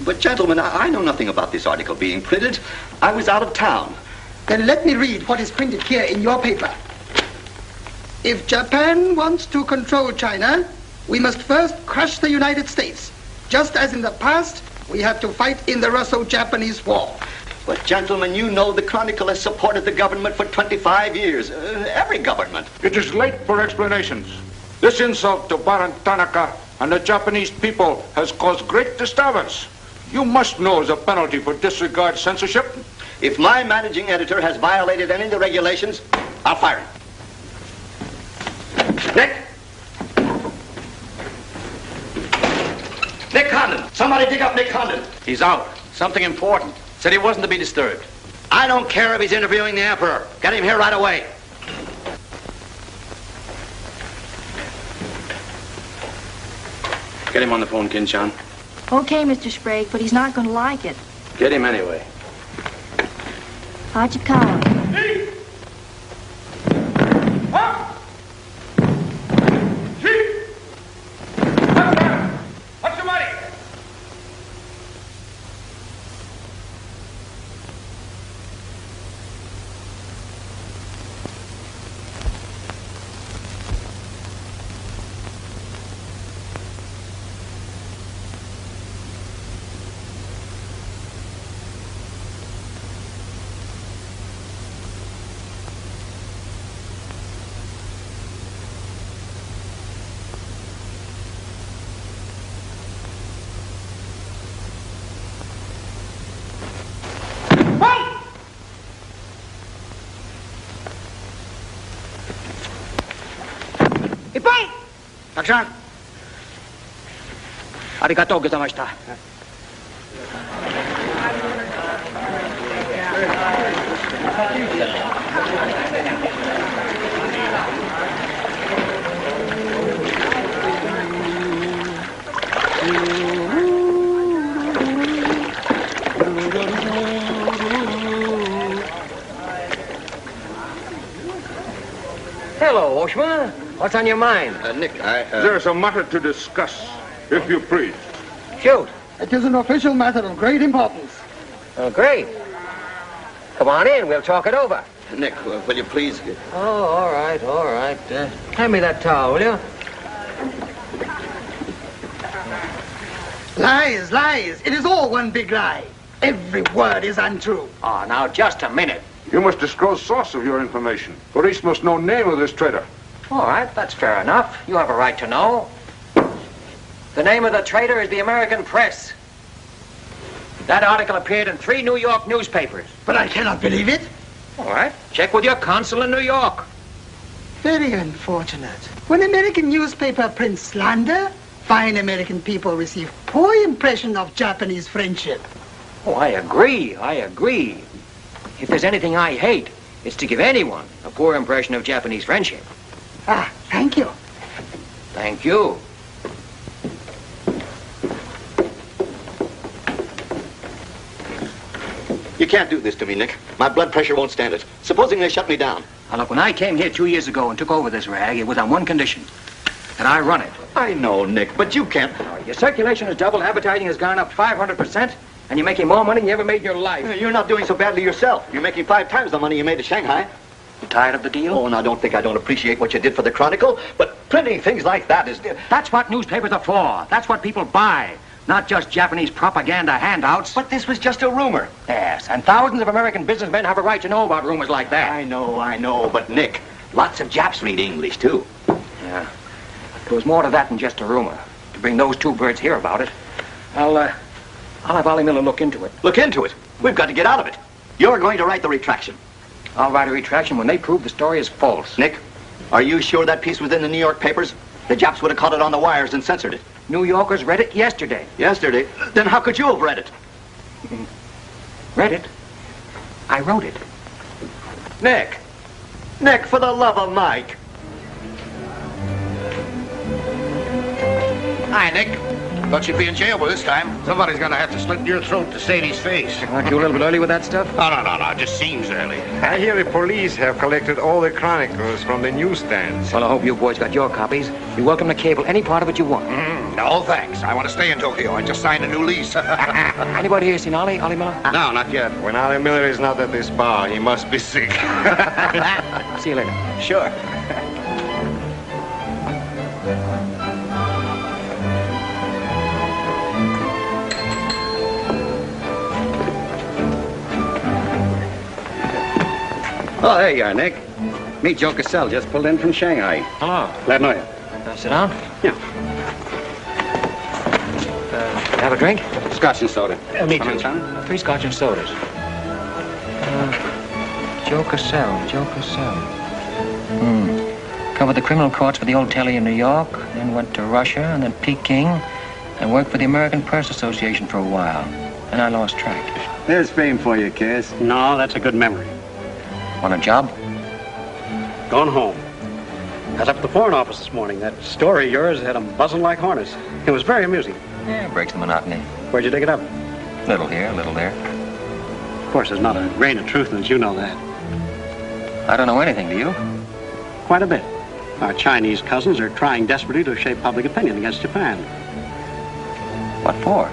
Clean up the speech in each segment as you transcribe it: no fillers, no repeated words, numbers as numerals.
But gentlemen, I know nothing about this article being printed. I was out of town. Then let me read what is printed here in your paper. If Japan wants to control China, we must first crush the United States. Just as in the past, we have to fight in the Russo-Japanese War. But gentlemen, you know the Chronicle has supported the government for 25 years. Every government. It is late for explanations. This insult to Baron Tanaka and the Japanese people has caused great disturbance. You must know as a penalty for disregard censorship. If my managing editor has violated any of the regulations, I'll fire him. Nick! Nick Condon! Somebody dig up Nick Condon! He's out. Something important. Said he wasn't to be disturbed. I don't care if he's interviewing the Emperor. Get him here right away. Get him on the phone, Kin-chan. Okay, Mr. Sprague, but he's not going to like it. Get him anyway. Hachikawa. What's the money? Action. Arigatou gozaimashita. Hello, Oshma. What's on your mind? Nick, There's a matter to discuss, if you please. Shoot. It is an official matter of great importance. Oh, great. Come on in. We'll talk it over. Nick, will you please... Oh, all right, all right. Hand me that towel, will you? Lies, lies. It is all one big lie. Every word is untrue. Oh, now, just a minute. You must disclose source of your information. Police must know name of this traitor. All right, that's fair enough. You have a right to know. The name of the traitor is the American Press. That article appeared in 3 New York newspapers. But I cannot believe it. All right, check with your consul in New York. Very unfortunate. When American newspaper prints slander, fine American people receive poor impression of Japanese friendship. Oh, I agree. If there's anything I hate, it's to give anyone a poor impression of Japanese friendship. Ah, thank you. Thank you. You can't do this to me, Nick. My blood pressure won't stand it. Supposing they shut me down. Now, look, when I came here 2 years ago and took over this rag, it was on one condition. That I run it. I know, Nick, but you can't... Your circulation has doubled, advertising has gone up 500%, and you're making more money than you ever made in your life. You're not doing so badly yourself. You're making 5 times the money you made at Shanghai. You tired of the deal? Oh, and I don't think I don't appreciate what you did for the Chronicle, but printing things like that is... That's what newspapers are for. That's what people buy. Not just Japanese propaganda handouts. But this was just a rumor. Yes, and thousands of American businessmen have a right to know about rumors like that. I know, but Nick, lots of Japs read English, too. Yeah. There was more to that than just a rumor. To bring those 2 birds here about it, I'll have Ollie Miller look into it. Look into it? We've got to get out of it. You're going to write the retraction. I'll write a retraction when they prove the story is false. Nick, are you sure that piece was in the New York papers? The Japs would have caught it on the wires and censored it. New Yorkers read it yesterday. Yesterday? Then how could you have read it? Read it? I wrote it. Nick! Nick, for the love of Mike! Hi, Nick. Thought you'd be in jail by this time. Somebody's gonna have to slit your throat to Sadie's face. Aren't you a little bit early with that stuff? No. It just seems early. I hear the police have collected all the chronicles from the newsstands. Well, I hope you boys got your copies. You're welcome to cable any part of it you want. No, thanks. I want to stay in Tokyo. I just signed a new lease. Anybody here seen Ollie Miller? No, not yet. When Ollie Miller is not at this bar, he must be sick. See you later. Sure. Oh, there you are, Nick. Meet Joe Cassell, just pulled in from Shanghai. Hello. Glad to know you. Sit down. Yeah. Have a drink? Scotch and soda. Me too. 3 scotch and sodas. Joe Cassell. Covered the criminal courts for the old telly in New York, then went to Russia and then Peking, and worked for the American Press Association for a while. Then I lost track. There's fame for you, Cass. No, that's a good memory. Want a job? Gone home. I was up at the Foreign Office this morning. That story of yours had them buzzing like hornets. It was very amusing. Yeah, breaks the monotony. Where'd you dig it up? Little here, little there. Of course, there's not a grain of truth in it. You know that. I don't know anything, do you? Quite a bit. Our Chinese cousins are trying desperately to shape public opinion against Japan. What for?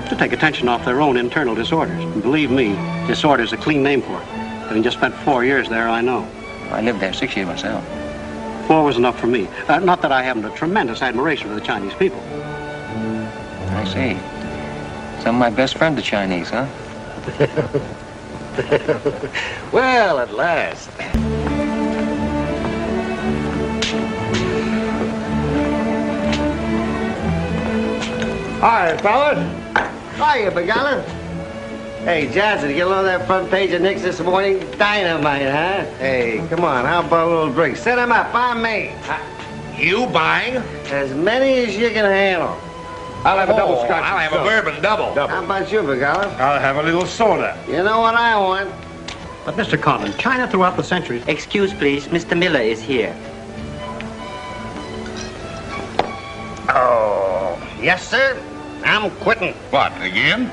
To take attention off their own internal disorders. And believe me, disorder's a clean name for it. Having just spent 4 years there, I know. I lived there 6 years myself. 4 was enough for me. Not that I haven't a tremendous admiration for the Chinese people. I see. Some of my best friends are Chinese, huh? Well, at last. Hi, fellas. Hiya, Begala. Hey, Johnson, get along that front page of Nick's this morning? Dynamite, huh? Hey, come on, how about a little drink? Set him up, on me. You buying? As many as you can handle. I'll have a double scotch. I'll have a bourbon double. How about you, Begala? I'll have a little soda. You know what I want? But, Mr. Conlon, China throughout the centuries... Excuse, please. Mr. Miller is here. Oh, yes, sir. I'm quitting. What, again?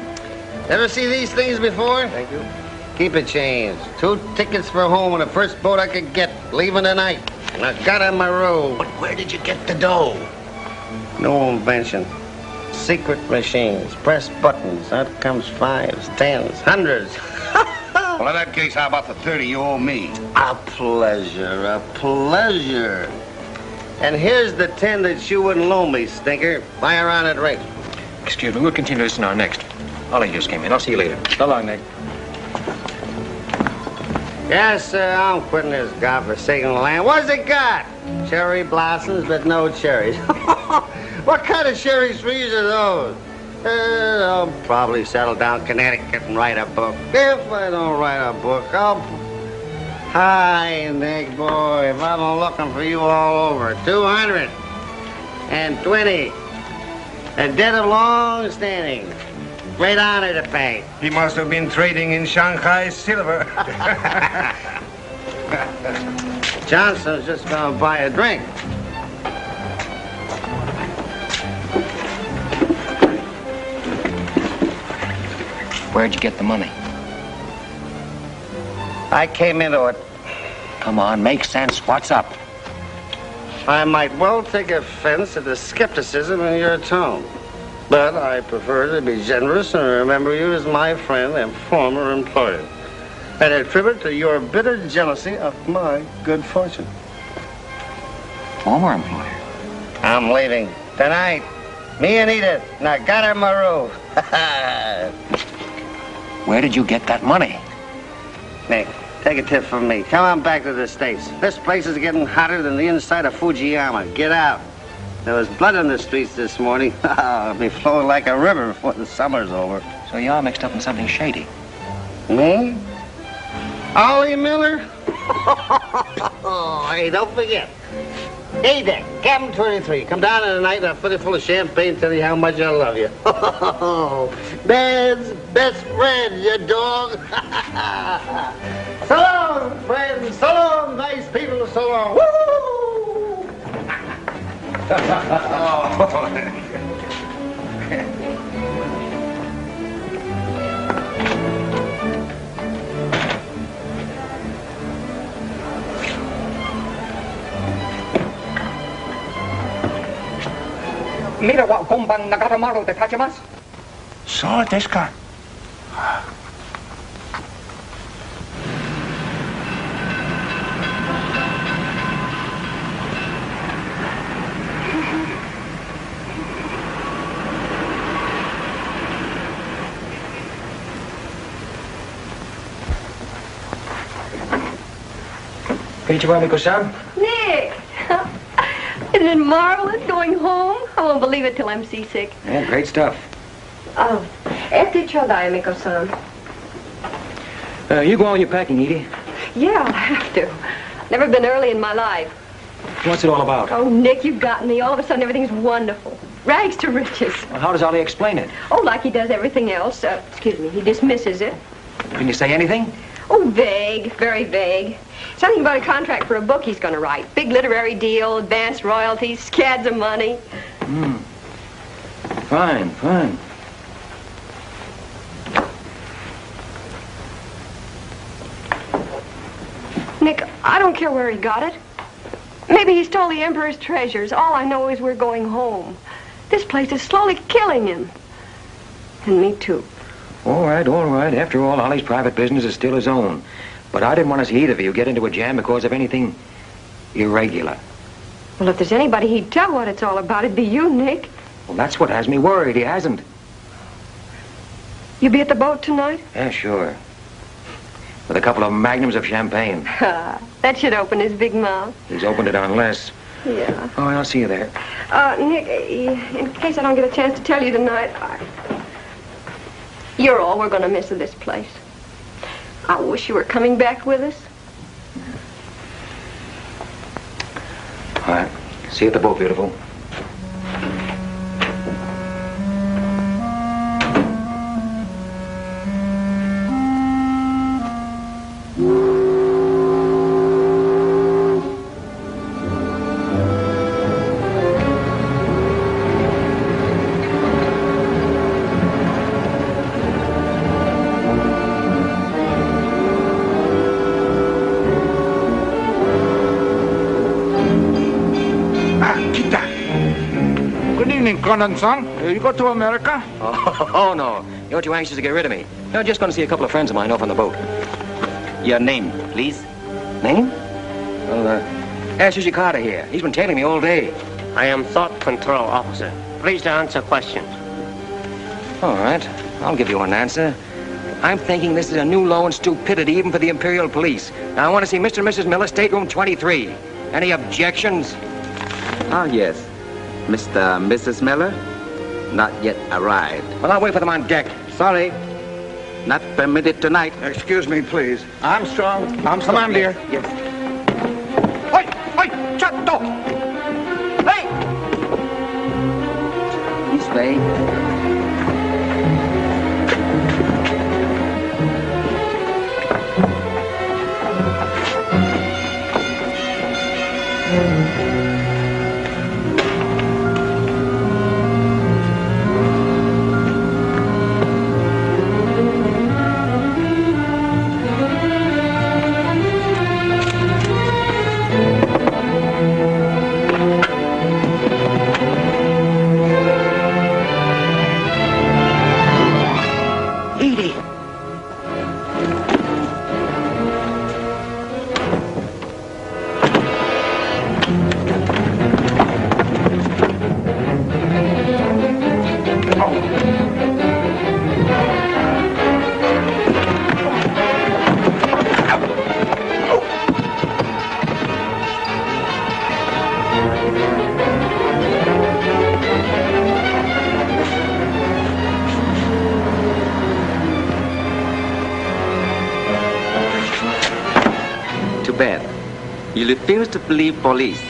Ever see these things before? Thank you. Keep it changed. 2 tickets for home on the first boat I could get, leaving tonight. And I got on my road. But where did you get the dough? No invention. Secret machines. Press buttons. Out comes 5s, 10s, 100s. Well, in that case, how about the 30 you owe me? A pleasure, a pleasure. And here's the 10 that you wouldn't loan me, stinker. Buy her on a drink. Excuse me, we'll continue this in our next. Ollie just came in. I'll see you later. So long, Nick. Yes, sir, I'm quitting this godforsaken land. What's it got? Cherry blossoms, but no cherries. What kind of cherry trees are those? I'll probably settle down Connecticut and write a book. If I don't write a book, I'll... Hi, Nick, boy. If I've been looking for you all over. 220. A debt of long standing. Great honor to pay. He must have been trading in Shanghai silver. Johnson's just gonna buy a drink. Where'd you get the money? I came into it. Come on, make sense. What's up? I might well take offense at the skepticism in your tone. But I prefer to be generous and remember you as my friend and former employer. And attribute to your bitter jealousy of my good fortune. Former employer? I'm leaving tonight. Me and Edith. And I got her my roof. Where did you get that money? Nick, take a tip from me. Come on back to the States. This place is getting hotter than the inside of Fujiyama. Get out. There was blood in the streets this morning. It'll be flowing like a river before the summer's over. So you're mixed up in something shady. Me? Ollie Miller? Hey, don't forget. Hey, Dick, Captain 23. Come down tonight and I'll fill you full of champagne and tell you how much I love you. Man's best friend, you dog. So long, friends. So long, nice people. So long. Woo! Mira wa gombang nagatamaru de tachimasu. So desu ka. Konnichiwa, Miko-san. Nick! Isn't it marvelous going home? I won't believe it till I'm seasick. Yeah, great stuff. Oh, este chodai, Miko-san. You go on your packing, Edie. Yeah, I'll have to. Never been early in my life. What's it all about? Oh, Nick, you've got me. All of a sudden, everything's wonderful. Rags to riches. Well, how does Ollie explain it? Oh, like he does everything else. Excuse me, he dismisses it. Can you say anything? Oh, vague, very vague. Something about a contract for a book he's going to write. Big literary deal, advanced royalties, scads of money. Fine, fine. Nick, I don't care where he got it. Maybe he stole the Emperor's treasures. All I know is we're going home. This place is slowly killing him. And me too. All right, all right. After all, Ollie's private business is still his own. But I didn't want to see either of you get into a jam because of anything irregular. Well, if there's anybody he'd tell what it's all about, it'd be you, Nick. Well, that's what has me worried. He hasn't. You be at the boat tonight? Yeah, sure. With a couple of magnums of champagne. That should open his big mouth. He's opened it on less. Yeah. Oh, I'll see you there. Nick, in case I don't get a chance to tell you tonight, you're all we're going to miss of this place. I wish you were coming back with us. All right. See you at the boat, beautiful. Conan-san, you go to America? Oh, no. You're too anxious to get rid of me. You're just going to see a couple of friends of mine off on the boat. Your name, please? Name? Well, ask Carter here. He's been tailing me all day. I am Thought Control Officer. Please to answer questions. All right. I'll give you an answer. I'm thinking this is a new low in stupidity even for the Imperial Police. Now, I want to see Mr. and Mrs. Miller, stateroom 23. Any objections? Ah, yes. Mr. and Mrs. Miller? Not yet arrived. Well, I'll wait for them on deck. Sorry. Not permitted tonight. Excuse me, please. Armstrong. Come on, dear. Yes. Oi! Oi! Chatto! Hey! This way. You refuse to believe police.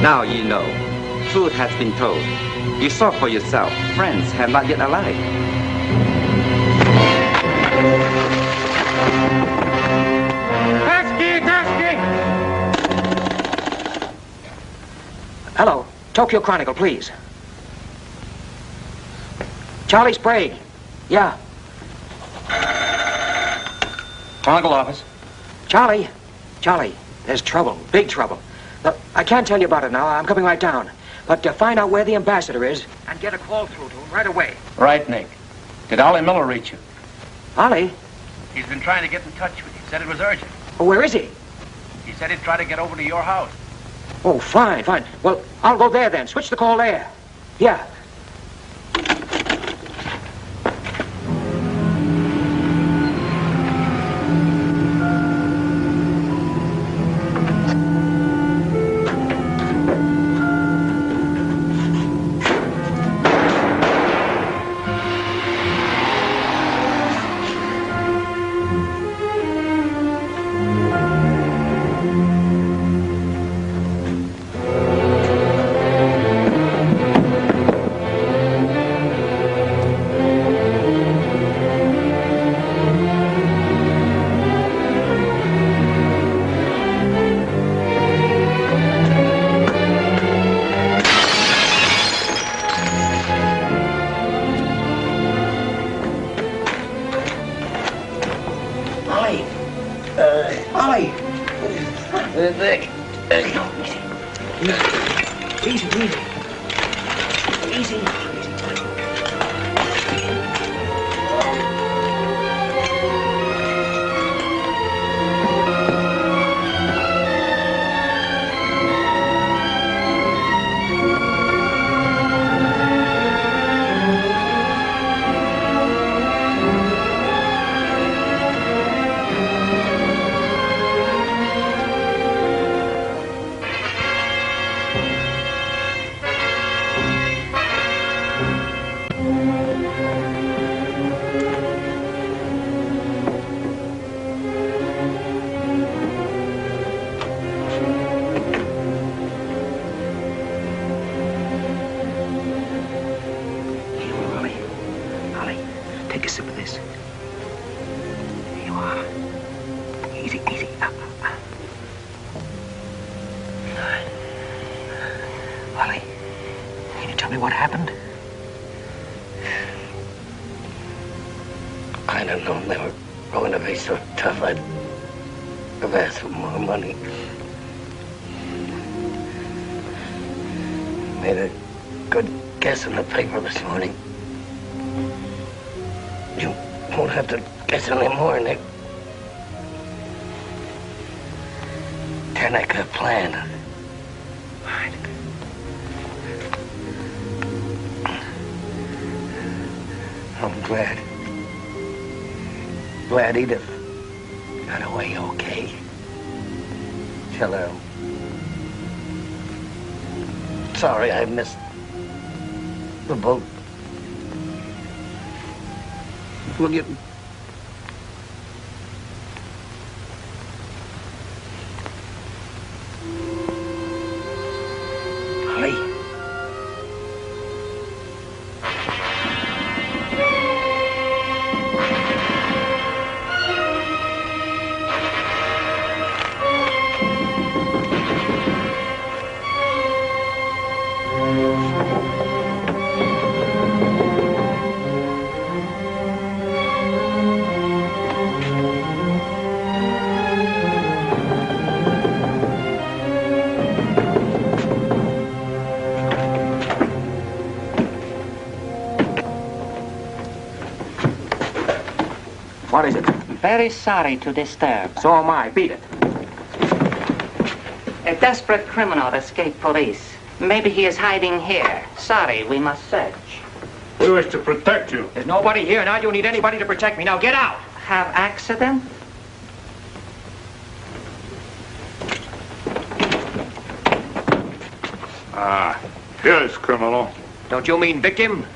Now you know. Truth has been told. You saw for yourself. Friends have not yet arrived. Hello. Tokyo Chronicle, please. Charlie Sprague. Yeah. Chronicle office. Charlie, there's trouble, big trouble. Look, I can't tell you about it now. I'm coming right down. But to find out where the ambassador is and get a call through to him right away. Right, Nick. Did Ollie Miller reach you? Ollie? He's been trying to get in touch with you. Said it was urgent. Oh, where is he? He said he'd try to get over to your house. Oh, fine. Well, I'll go there then. Switch the call there. Yeah. Tanaka plan. I'm glad Edith got away okay. Tell her I'm sorry I missed the boat. Will you... What is it? Very sorry to disturb. So am I. Beat it. A desperate criminal escaped police. Maybe he is hiding here. Sorry, we must search. We wish to protect you. There's nobody here, and I don't need anybody to protect me. Now get out. Have accident? Ah, here's criminal. Don't you mean victim?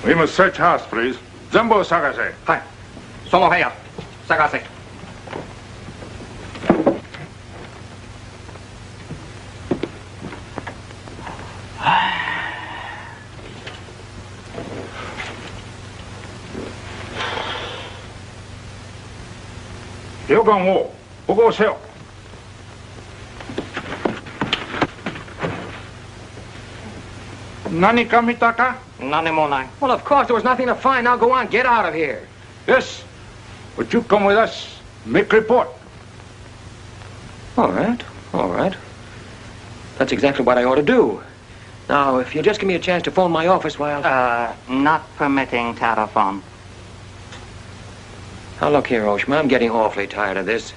We must search house, please. Zembo Sagase. Hi. Somoheya. Sagase. 여강호, 보고 오세요. Nani kamitaka? Nani monai. Well, of course, there was nothing to find. Now go on, get out of here. Yes, but you come with us. Make report. All right, all right. That's exactly what I ought to do. Now, if you'll just give me a chance to phone my office while... Not permitting telephone. Now, look here, Oshma, I'm getting awfully tired of this.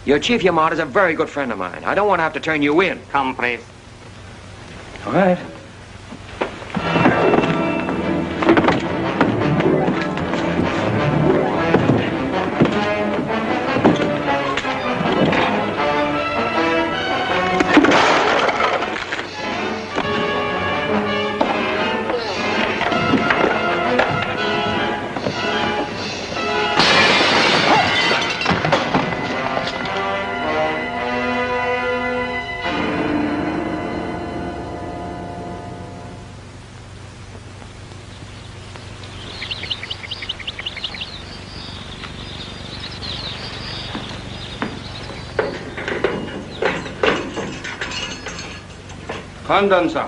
Your Chief Yamada's a very good friend of mine. I don't want to have to turn you in. Come, please. All right. Kandan-san.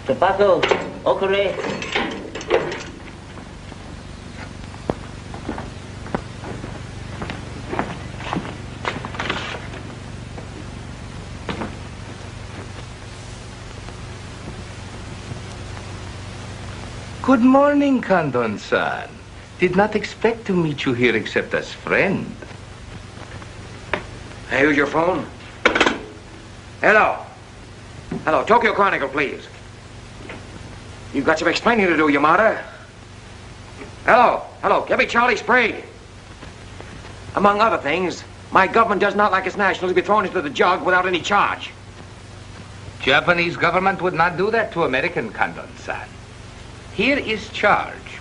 Tobacco, okure. Good morning, Kandon-san. Did not expect to meet you here except as friend. Hey, here's your phone. Hello. Hello, Tokyo Chronicle, please. You've got some explaining to do, Yamada. Hello, hello, give me Charlie Sprague. Among other things, my government does not like its nationals to be thrown into the jug without any charge. Japanese government would not do that to American, Kandon-san. Here is charge.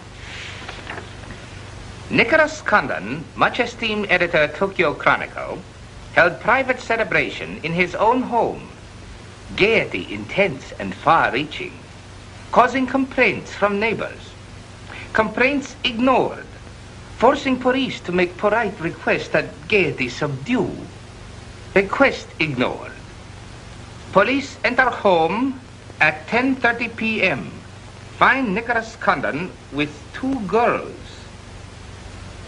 Nicholas Condon, much esteemed editor Tokyo Chronicle, held private celebration in his own home. Gaiety intense and far-reaching, causing complaints from neighbors. Complaints ignored, forcing police to make polite requests that gaiety subdue. Request ignored. Police enter home at 10:30 p.m. Find Nicholas Condon with 2 girls.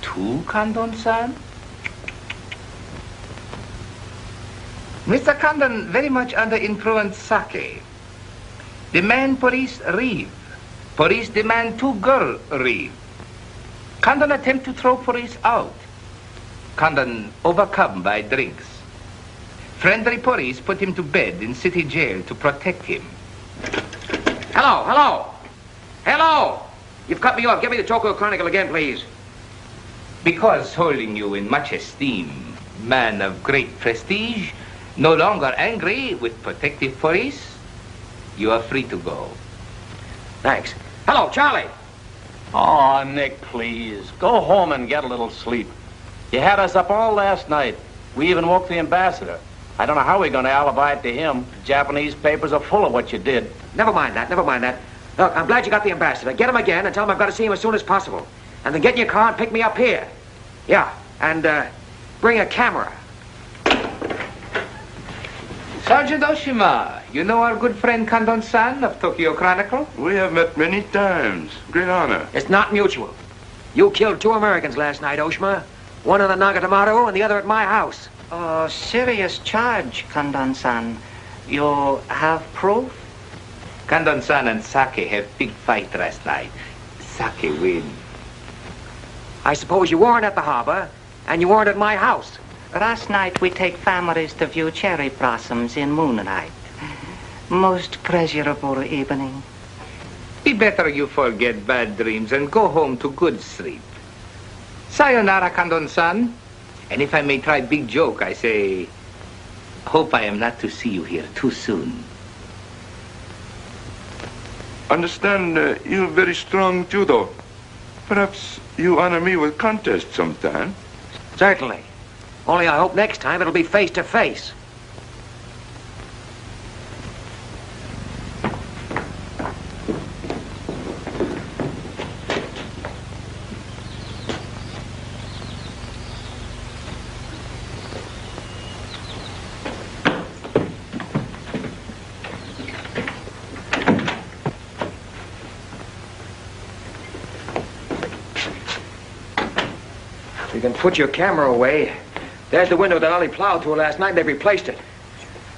2, Condon-san? Mr. Condon very much under influence sake. Demand police leave. Police demand 2 girls leave. Condon attempt to throw police out. Condon overcome by drinks. Friendly police put him to bed in city jail to protect him. Hello, hello. Hello. You've cut me off. Give me the Tokyo Chronicle again, please. Because holding you in much esteem, man of great prestige, no longer angry with protective police, you are free to go. Thanks. Hello, Charlie. Oh, Nick, please. Go home and get a little sleep. You had us up all last night. We even woke the ambassador. I don't know how we're going to alibi it to him. The Japanese papers are full of what you did. Never mind that, never mind that. Look, I'm glad you got the ambassador. Get him again and tell him I've got to see him as soon as possible. And then get in your car and pick me up here. Yeah, and bring a camera. Sergeant Oshima, you know our good friend Condon-san of Tokyo Chronicle? We have met many times. Great honor. It's not mutual. You killed 2 Americans last night, Oshima. One in the Nagatomaru and the other at my house. Oh, serious charge, Condon-san. You have proof? Condon-san and Sake have big fight last night. Sake win. I suppose you weren't at the harbor, and you weren't at my house. Last night we take families to view cherry blossoms in moonlight. Most pleasurable evening. Be better you forget bad dreams and go home to good sleep. Sayonara, Condon-san. And if I may try big joke, I say, hope I am not to see you here too soon. Understand you're very strong judo. Perhaps you honor me with contest sometime. Certainly. Only I hope next time it'll be face to face. can put your camera away. There's the window that Ollie plowed through last night. They replaced it.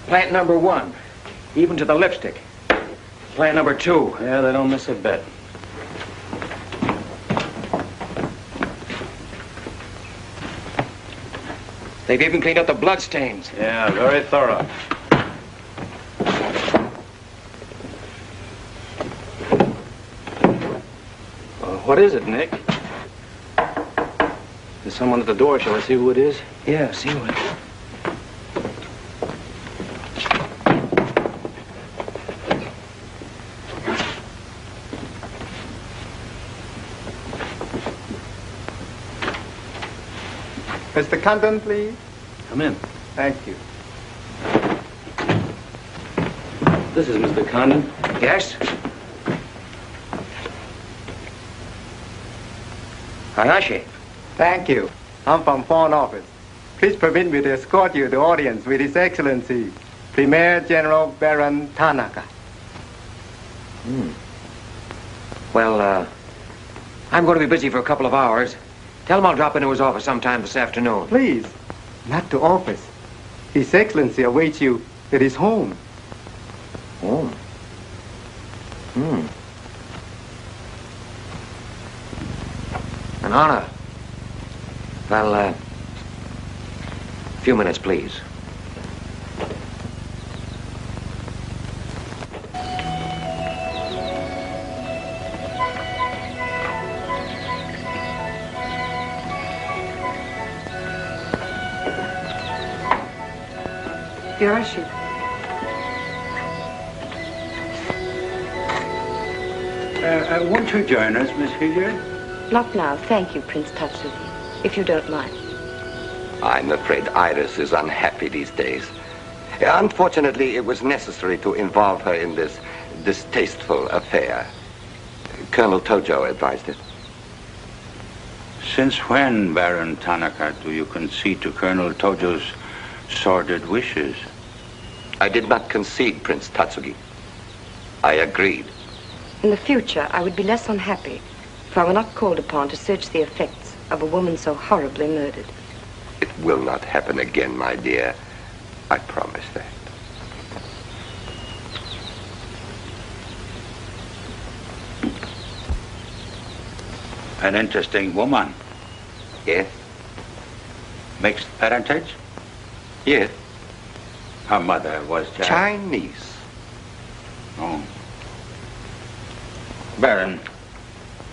Plant number 1, even to the lipstick. Plant number 2. Yeah, they don't miss a bit. They've even cleaned up the blood stains. Yeah, very thorough. What is it, Nick? There's someone at the door. Shall I see who it is? Yeah, see who it is. Mr. Condon, please. Come in. Thank you. This is Mr. Condon. Yes? Hayashi. Thank you. I'm from Foreign Office. Please permit me to escort you to the audience with His Excellency, Premier General Baron Tanaka. Well, I'm going to be busy for a couple of hours. Tell him I'll drop into his office sometime this afternoon. Please, not to office. His Excellency awaits you at his home. Home? An honor. Well, a few minutes, please. Hiroshi. Won't you join us, Miss Hilliard? Not now, thank you, Prince Tatsuki, if you don't mind. I'm afraid Iris is unhappy these days. Unfortunately, it was necessary to involve her in this distasteful affair. Colonel Tojo advised it. Since when, Baron Tanaka, do you concede to Colonel Tojo's sordid wishes? I did not concede, Prince Tatsuki. I agreed. In the future, I would be less unhappy if I were not called upon to search the effects of a woman so horribly murdered. It will not happen again, my dear. I promise that. An interesting woman. Yes. Mixed parentage? Yes. Her mother was Chinese. Oh. Baron,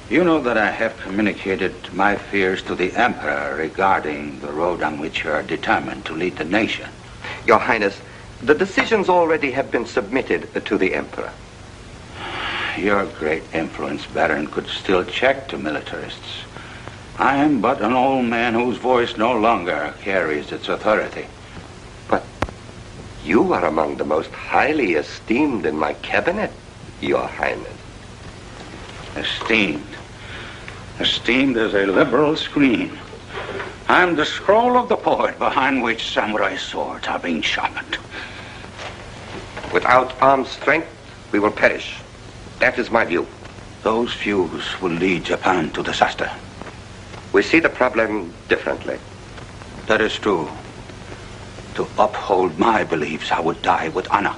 you know that I have communicated my fears to the Emperor regarding the road on which you are determined to lead the nation. Your Highness, the decisions already have been submitted to the Emperor. Your great influence, Baron, could still check the militarists. I am but an old man whose voice no longer carries its authority. But you are among the most highly esteemed in my cabinet, Your Highness. Esteemed. Esteemed as a liberal screen. I'm the scroll of the poet behind which samurai swords are being sharpened. Without armed strength, we will perish. That is my view. Those views will lead Japan to disaster. We see the problem differently. That is true. To uphold my beliefs, I would die with honor.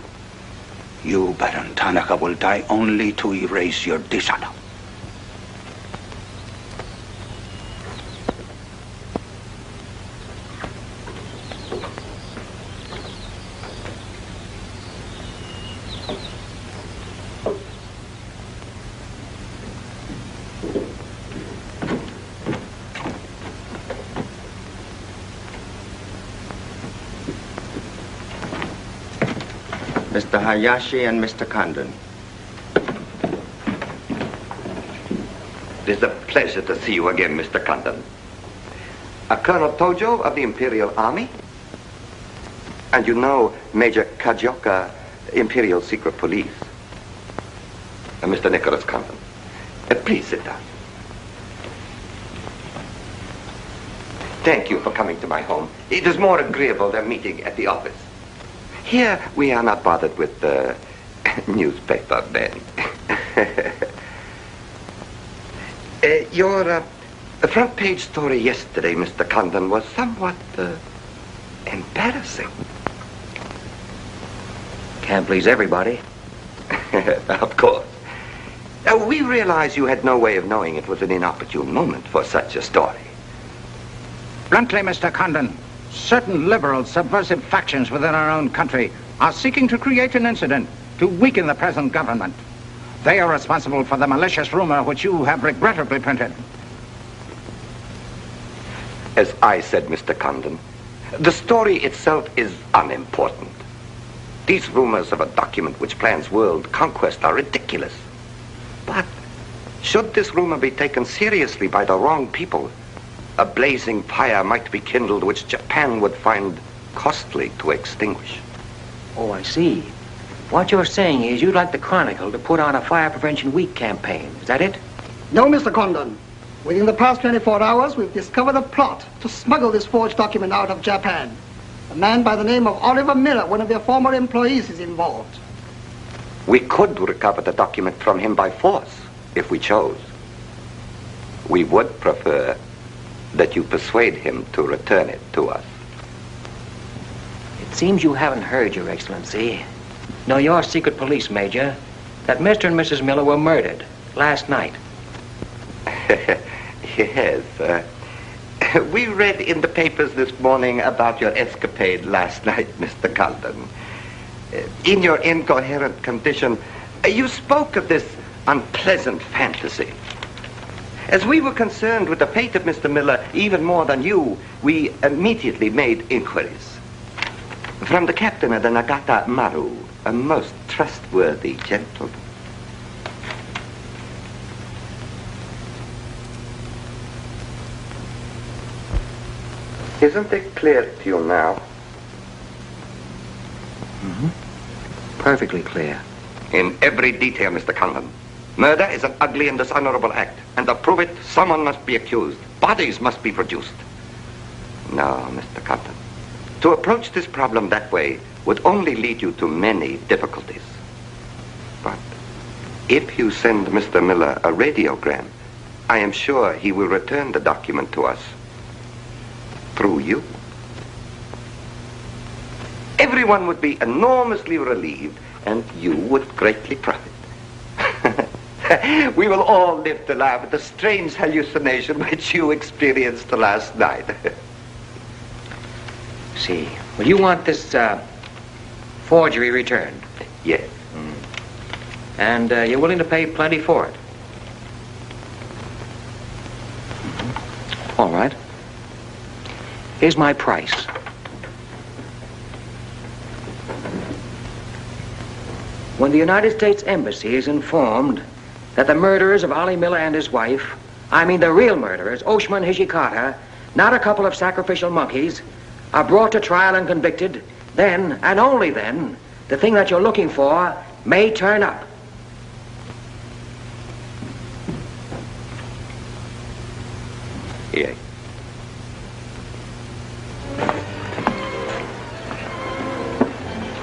You, Baron Tanaka, will die only to erase your dishonor. Mr. Hayashi and Mr. Condon. It is a pleasure to see you again, Mr. Condon. Colonel Tojo of the Imperial Army? And you know Major Kajioka, Imperial Secret Police. Mr. Nicholas Condon. Please sit down. Thank you for coming to my home. It is more agreeable than meeting at the office. Here, we are not bothered with the newspaper men. Your front page story yesterday, Mr. Condon, was somewhat embarrassing. Can't please everybody. Of course. We realize you had no way of knowing it was an inopportune moment for such a story. Bluntly, Mr. Condon, certain liberal subversive factions within our own country are seeking to create an incident to weaken the present government. They are responsible for the malicious rumor which you have regrettably printed. As I said, Mr. Condon, the story itself is unimportant. These rumors of a document which plans world conquest are ridiculous. But should this rumor be taken seriously by the wrong people, a blazing fire might be kindled which Japan would find costly to extinguish. Oh, I see. What you're saying is you'd like the Chronicle to put on a Fire Prevention Week campaign. Is that it? No, Mr. Condon. Within the past 24 hours, we've discovered a plot to smuggle this forged document out of Japan. A man by the name of Oliver Miller, one of their former employees, is involved. We could recover the document from him by force, if we chose. We would prefer that you persuade him to return it to us. It seems you haven't heard, Your Excellency. No, your secret police, Major, that Mr. and Mrs. Miller were murdered last night. Yes, we read in the papers this morning about your escapade last night, Mr. Condon. In your incoherent condition, you spoke of this unpleasant fantasy. As we were concerned with the fate of Mr. Miller even more than you, we immediately made inquiries. From the captain of the Nagata Maru, a most trustworthy gentleman. Isn't it clear to you now? Mm-hmm. Perfectly clear. In every detail, Mr. Condon. Murder is an ugly and dishonorable act, and to prove it, someone must be accused. Bodies must be produced. No, Mr. Condon. To approach this problem that way would only lead you to many difficulties. But if you send Mr. Miller a radiogram, I am sure he will return the document to us. Through you. Everyone would be enormously relieved, and you would greatly profit. We will all live to laugh at the strange hallucination which you experienced last night. See. Well, you want this forgery returned? Yes. And you're willing to pay plenty for it? All right. Here's my price. When the United States Embassy is informed that the murderers of Ollie Miller and his wife, I mean the real murderers, Oshima and Hijikata, not a couple of sacrificial monkeys, are brought to trial and convicted, then, and only then, the thing that you're looking for may turn up. Yes.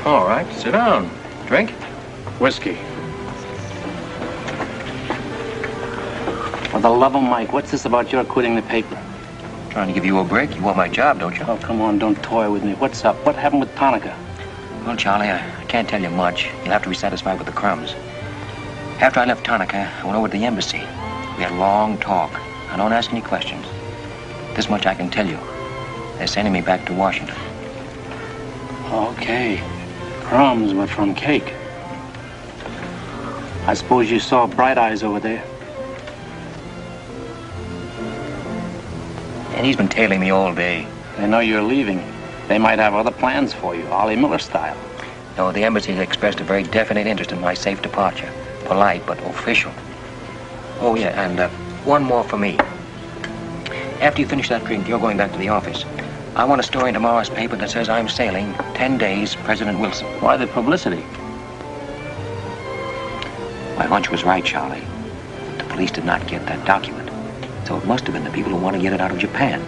All right, sit down. Drink? Whiskey. For the love of Mike, what's this about your quitting the paper? Trying to give you a break. You want my job, don't you? Oh, come on, don't toy with me. What's up? What happened with Tanaka? Well, Charlie, I can't tell you much. You'll have to be satisfied with the crumbs. After I left Tanaka, I went over to the embassy. We had a long talk. I don't ask any questions. This much I can tell you. They're sending me back to Washington. Okay. Crumbs, but from cake. I suppose you saw Bright Eyes over there. And he's been tailing me all day. They know you're leaving. They might have other plans for you, Ollie Miller style. No, the embassy has expressed a very definite interest in my safe departure. Polite, but official. Oh, yeah, and one more for me. After you finish that drink, you're going back to the office. I want a story in tomorrow's paper that says I'm sailing 10 days, President Wilson. Why the publicity? My hunch was right, Charlie. The police did not get that document. So it must have been the people who want to get it out of Japan.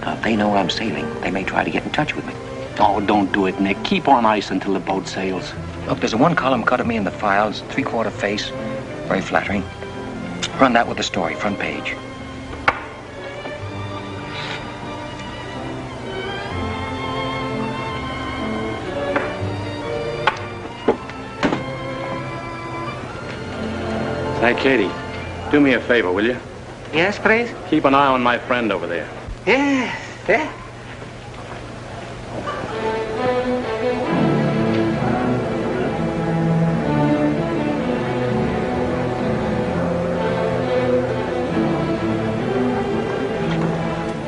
Now, if they know I'm sailing, they may try to get in touch with me. Oh, don't do it, Nick. Keep on ice until the boat sails. Look, there's a one-column cut of me in the files, 3/4 face. Very flattering. Run that with the story, front page. Hey, Katie, do me a favor, will you? Yes, please? Keep an eye on my friend over there. Yes, yeah.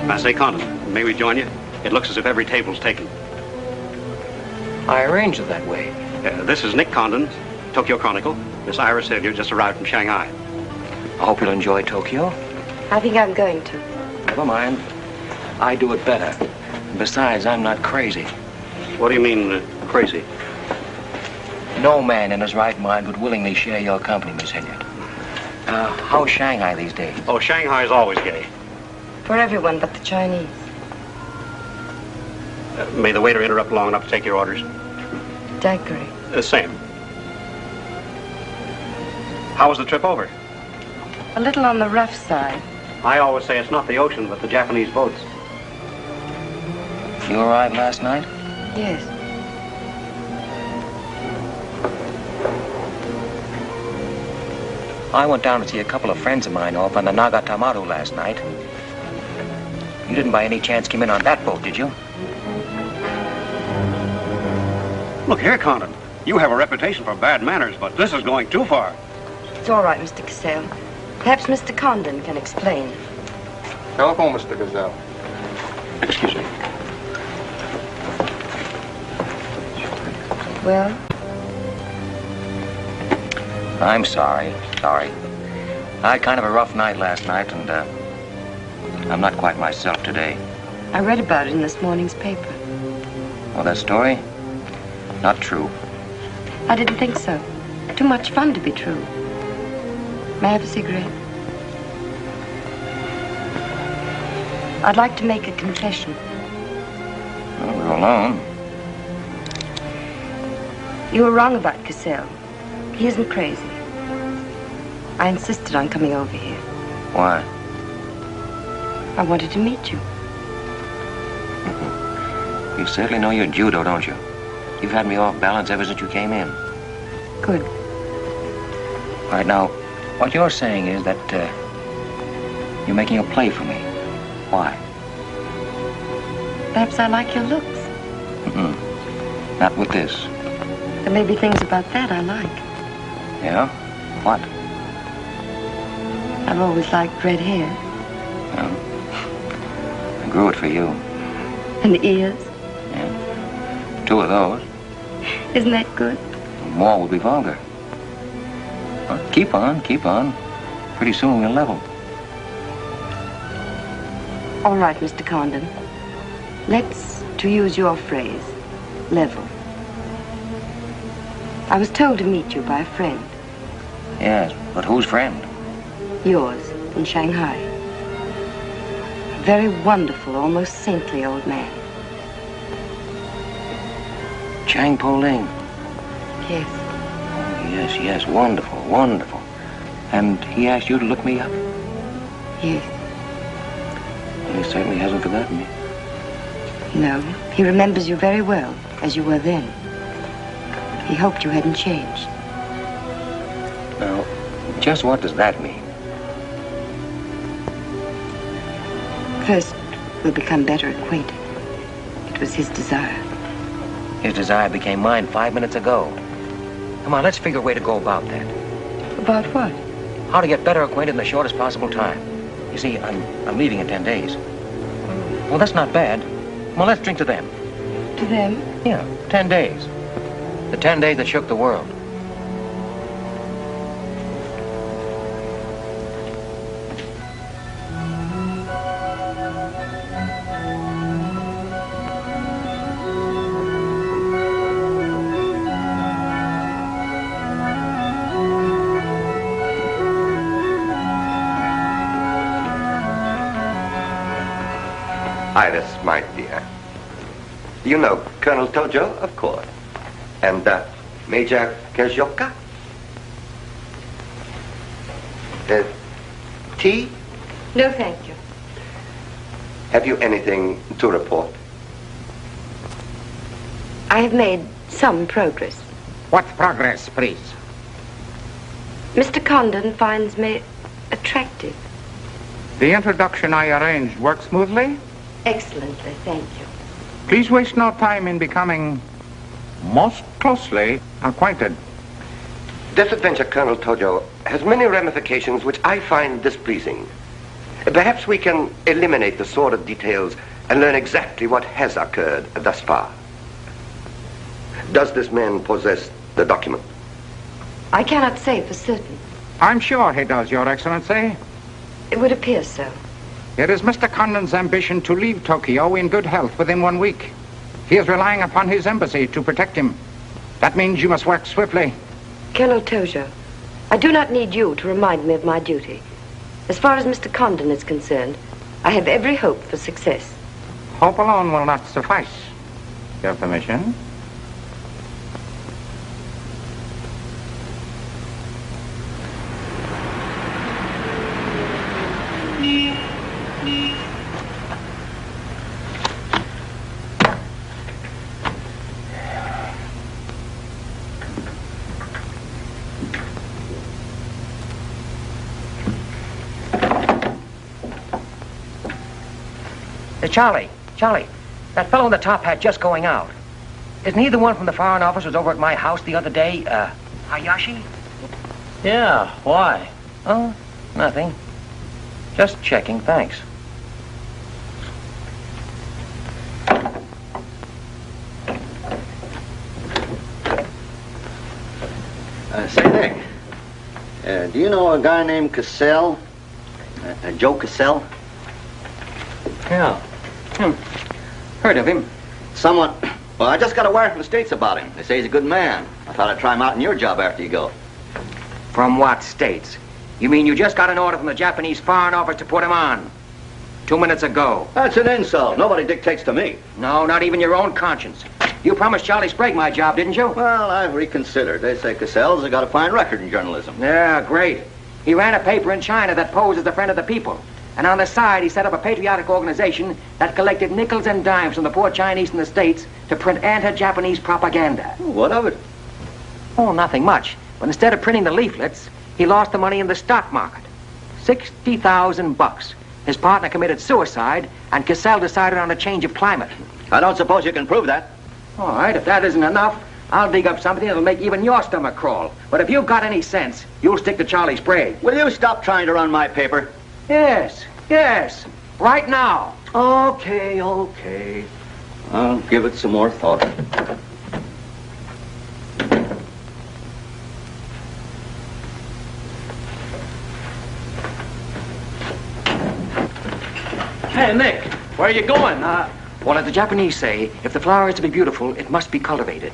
I say, Condon, may we join you? It looks as if every table's taken. I arranged it that way. This is Nick Condon, Tokyo Chronicle. Miss Iris Hilliard just arrived from Shanghai. I hope you'll enjoy Tokyo. I think I'm going to. Never mind. I do it better. Besides, I'm not crazy. What do you mean, crazy? No man in his right mind would willingly share your company, Miss Hilliard. How's Shanghai these days? Oh, Shanghai's always gay. For everyone but the Chinese. May the waiter interrupt long enough to take your orders? Daiquiri. Same. How was the trip over? A little on the rough side. I always say it's not the ocean, but the Japanese boats. You arrived last night? Yes. I went down to see a couple of friends of mine off on the Nagatamaru last night. You didn't by any chance come in on that boat, did you? Look here, Condon. You have a reputation for bad manners, but this is going too far. It's all right, Mr. Cassell. Perhaps Mr. Condon can explain. Telephone, Mr. Gazelle. Excuse me. Well? I'm sorry. Sorry. I had kind of a rough night last night, and I'm not quite myself today. I read about it in this morning's paper. Oh, that story? Not true. I didn't think so. Too much fun to be true. May I have a cigarette? I'd like to make a confession. Well, we're alone. You were wrong about Cassell. He isn't crazy. I insisted on coming over here. Why? I wanted to meet you. You certainly know your judo, don't you? You've had me off balance ever since you came in. Good. All right, now, what you're saying is that you're making a play for me. Why? Perhaps I like your looks. Not with this. There may be things about that I like. Yeah? What? I've always liked red hair. Yeah. I grew it for you. And ears. Yeah. 2 of those. Isn't that good? More would be vulgar. Well, keep on, keep on. Pretty soon we'll level. All right, Mr. Condon. Let's, to use your phrase, level. I was told to meet you by a friend. Yes, but whose friend? Yours, in Shanghai. A very wonderful, almost saintly old man. Chang Po-Ling. Yes. Oh, yes, wonderful, wonderful. And he asked you to look me up? Yes. Well, he certainly hasn't forgotten me. No, he remembers you very well, as you were then. He hoped you hadn't changed. Now, just what does that mean? First, we'll become better acquainted. It was his desire. His desire became mine 5 minutes ago. Come on, let's figure a way to go about that. About what? How to get better acquainted in the shortest possible time. You see, I'm leaving in 10 days. Well, that's not bad. Well, let's drink to them. To them? Yeah, 10 days. The 10 days that shook the world. Iris, my dear. You know Colonel Tojo, of course. And Major Kajoka? Tea? No, thank you. Have you anything to report? I have made some progress. What progress, please? Mr. Condon finds me attractive. The introduction I arranged worked smoothly? Excellently, thank you. Please waste no time in becoming most closely acquainted. This adventure, Colonel Tojo, has many ramifications which I find displeasing. Perhaps we can eliminate the sordid details and learn exactly what has occurred thus far. Does this man possess the document? I cannot say for certain. I'm sure he does, Your Excellency. It would appear so. It is Mr. Condon's ambition to leave Tokyo in good health within 1 week. He is relying upon his embassy to protect him. That means you must work swiftly. Colonel Tojo, I do not need you to remind me of my duty. As far as Mr. Condon is concerned, I have every hope for success. Hope alone will not suffice. Your permission? Charlie, that fellow in the top hat just going out. Isn't he the one from the Foreign Office who was over at my house the other day? Hayashi? Yeah, why? Oh, nothing. Just checking, thanks. Say, Nick, do you know a guy named Cassell? Joe Cassell? Yeah. Heard of him. Well, I just got a wire from the States about him. They say he's a good man. I thought I'd try him out in your job after you go. From what States? You mean you just got an order from the Japanese Foreign Office to put him on? 2 minutes ago. That's an insult. Nobody dictates to me. No, not even your own conscience. You promised Charlie Sprague my job, didn't you? Well, I've reconsidered. They say Cassell's got a fine record in journalism. Yeah, great. He ran a paper in China that posed as a friend of the people. And on the side, he set up a patriotic organization that collected nickels and dimes from the poor Chinese in the States to print anti-Japanese propaganda. What of it? Oh, nothing much. But instead of printing the leaflets, he lost the money in the stock market. $60,000. His partner committed suicide, and Cassell decided on a change of climate. I don't suppose you can prove that. All right, if that isn't enough, I'll dig up something that'll make even your stomach crawl. But if you've got any sense, you'll stick to Charlie Sprague. Will you stop trying to run my paper? Yes. Right now. Okay. I'll give it some more thought. Hey, Nick, where are you going? Well, as the Japanese say, if the flower is to be beautiful, it must be cultivated.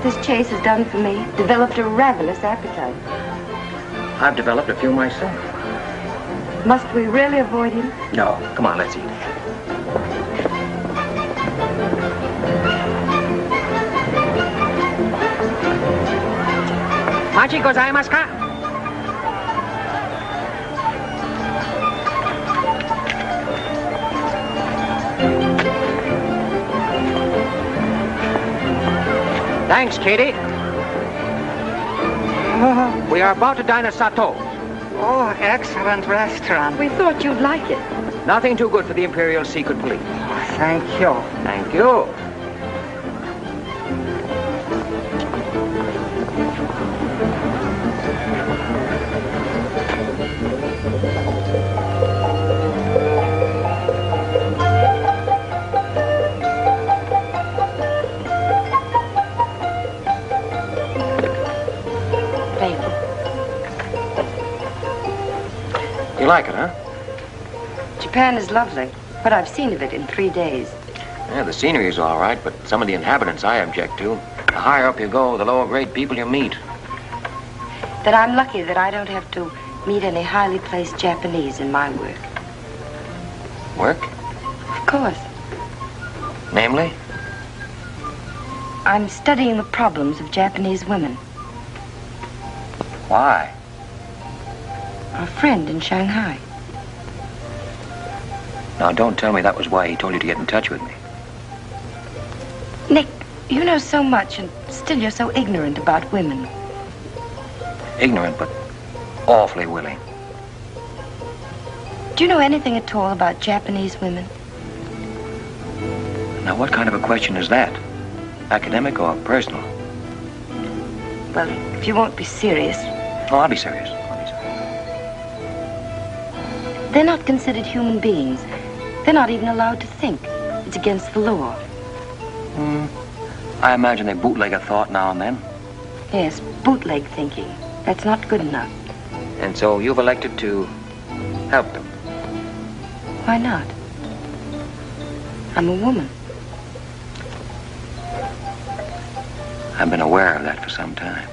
This chase has done for me. Developed a ravenous appetite. I've developed a few myself. Must we really avoid him? No. Come on, let's eat. Machi gozaimasu ka? Thanks, Katie. We are about to dine at Sato. Oh, excellent restaurant. We thought you'd like it. Nothing too good for the Imperial Secret Police. Thank you. Thank you. like it, huh? Japan is lovely. What I've seen of it in 3 days. Yeah, the scenery is all right, but some of the inhabitants I object to. The higher up you go, the lower grade people you meet. That I'm lucky that I don't have to meet any highly placed Japanese in my work. Work? Of course. Namely? I'm studying the problems of Japanese women. Why? A friend in Shanghai. Now, don't tell me that was why he told you to get in touch with me. Nick, you know so much, and still you're so ignorant about women. Ignorant, but awfully willing. Do you know anything at all about Japanese women? Now, what kind of a question is that? Academic or personal? Well, if you won't be serious. Oh, I'll be serious. They're not considered human beings. They're not even allowed to think. It's against the law. I imagine they bootleg a thought now and then. Yes, bootleg thinking. That's not good enough. And so you've elected to help them. Why not? I'm a woman. I've been aware of that for some time.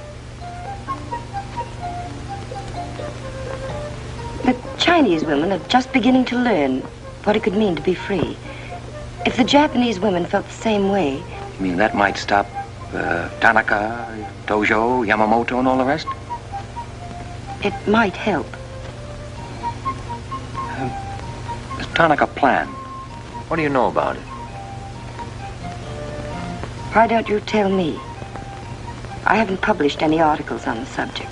The Chinese women are just beginning to learn what it could mean to be free. If the Japanese women felt the same way... You mean that might stop Tanaka, Tojo, Yamamoto, and all the rest? It might help. This Tanaka plan, what do you know about it? Why don't you tell me? I haven't published any articles on the subject.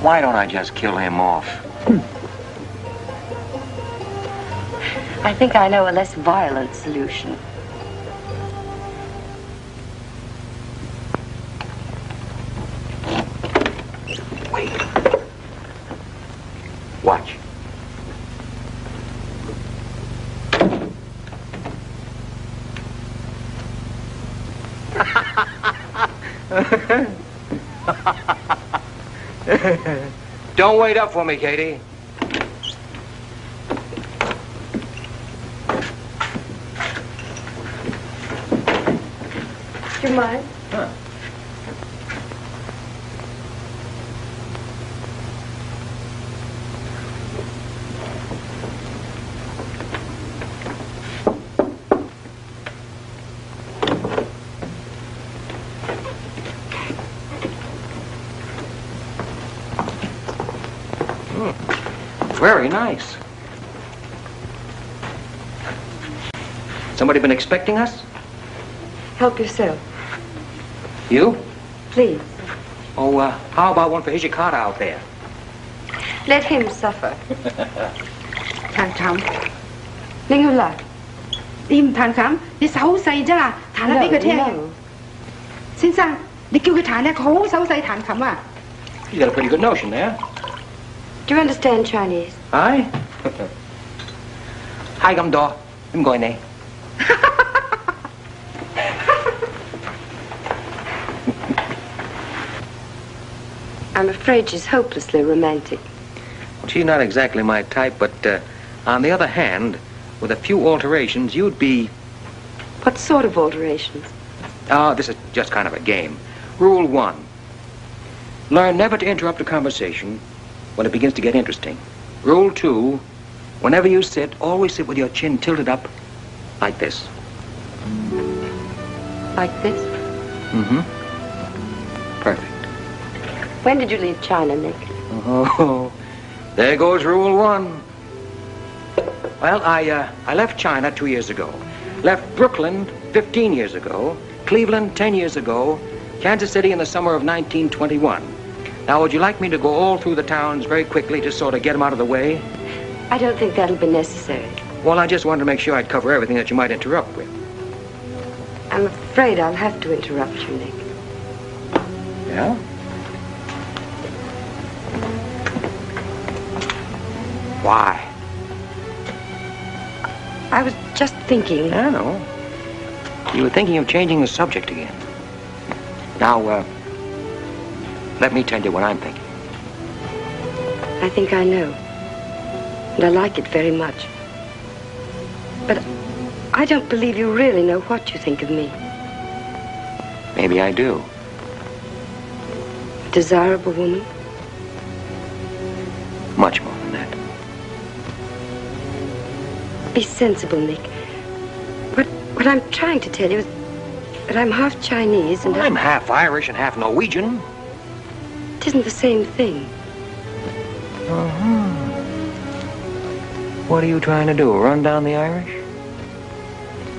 Why don't I just kill him off? I think I know a less violent solution. Wait. Watch. Don't wait up for me, Katie. Do you mind? Huh. Very nice. Somebody been expecting us? Help yourself. You? Please. Oh, how about one for Hijikata out there? Let him suffer. 談談，拎佢嚟。你唔彈琴，你手勢啫啦，彈下俾佢聽。先生，你叫佢彈一個好手勢彈琴啊。You got a pretty good notion there. Do you understand Chinese? Aye. Hi, come door. I'm going there. I'm afraid she's hopelessly romantic. Well, she's not exactly my type, but on the other hand, with a few alterations, you'd be... What sort of alterations? Oh, this is just kind of a game. Rule 1. Learn never to interrupt a conversation when it begins to get interesting. Rule 2. Whenever you sit, always sit with your chin tilted up like this. Like this? Mm-hmm. Perfect. When did you leave China, Nick? Oh, there goes Rule 1. Well, I left China 2 years ago. Left Brooklyn 15 years ago. Cleveland 10 years ago. Kansas City in the summer of 1921. Now, would you like me to go all through the towns very quickly to sort of get them out of the way? I don't think that'll be necessary. Well, I just wanted to make sure I'd cover everything that you might interrupt with. I'm afraid I'll have to interrupt you, Nick. Yeah? Why? I was just thinking... I know. You were thinking of changing the subject again. Now, let me tell you what I'm thinking. I think I know. And I like it very much. But I don't believe you really know what you think of me. Maybe I do. A desirable woman? Much more than that. Be sensible, Nick. What I'm trying to tell you is that I'm half Chinese and I'm half Irish and half Norwegian. It isn't the same thing. Uh-huh. What are you trying to do, run down the Irish?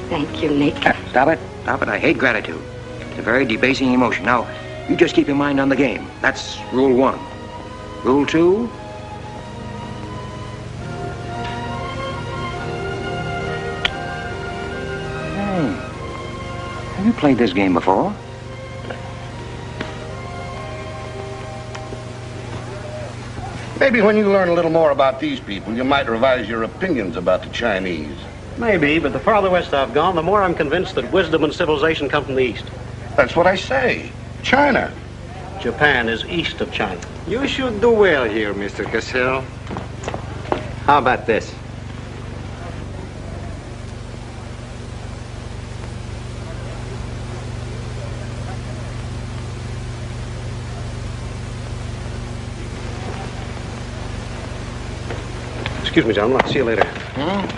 Thank you, Nick. Stop it. Stop it. I hate gratitude. It's a very debasing emotion. Now, you just keep your mind on the game. That's rule 1. Rule 2? Have you played this game before? Maybe when you learn a little more about these people, you might revise your opinions about the Chinese. Maybe, but the farther west I've gone, the more I'm convinced that wisdom and civilization come from the east. That's what I say. China. Japan is east of China. You should do well here, Mr. Cassell. How about this? Excuse me, gentlemen. I'll see you later.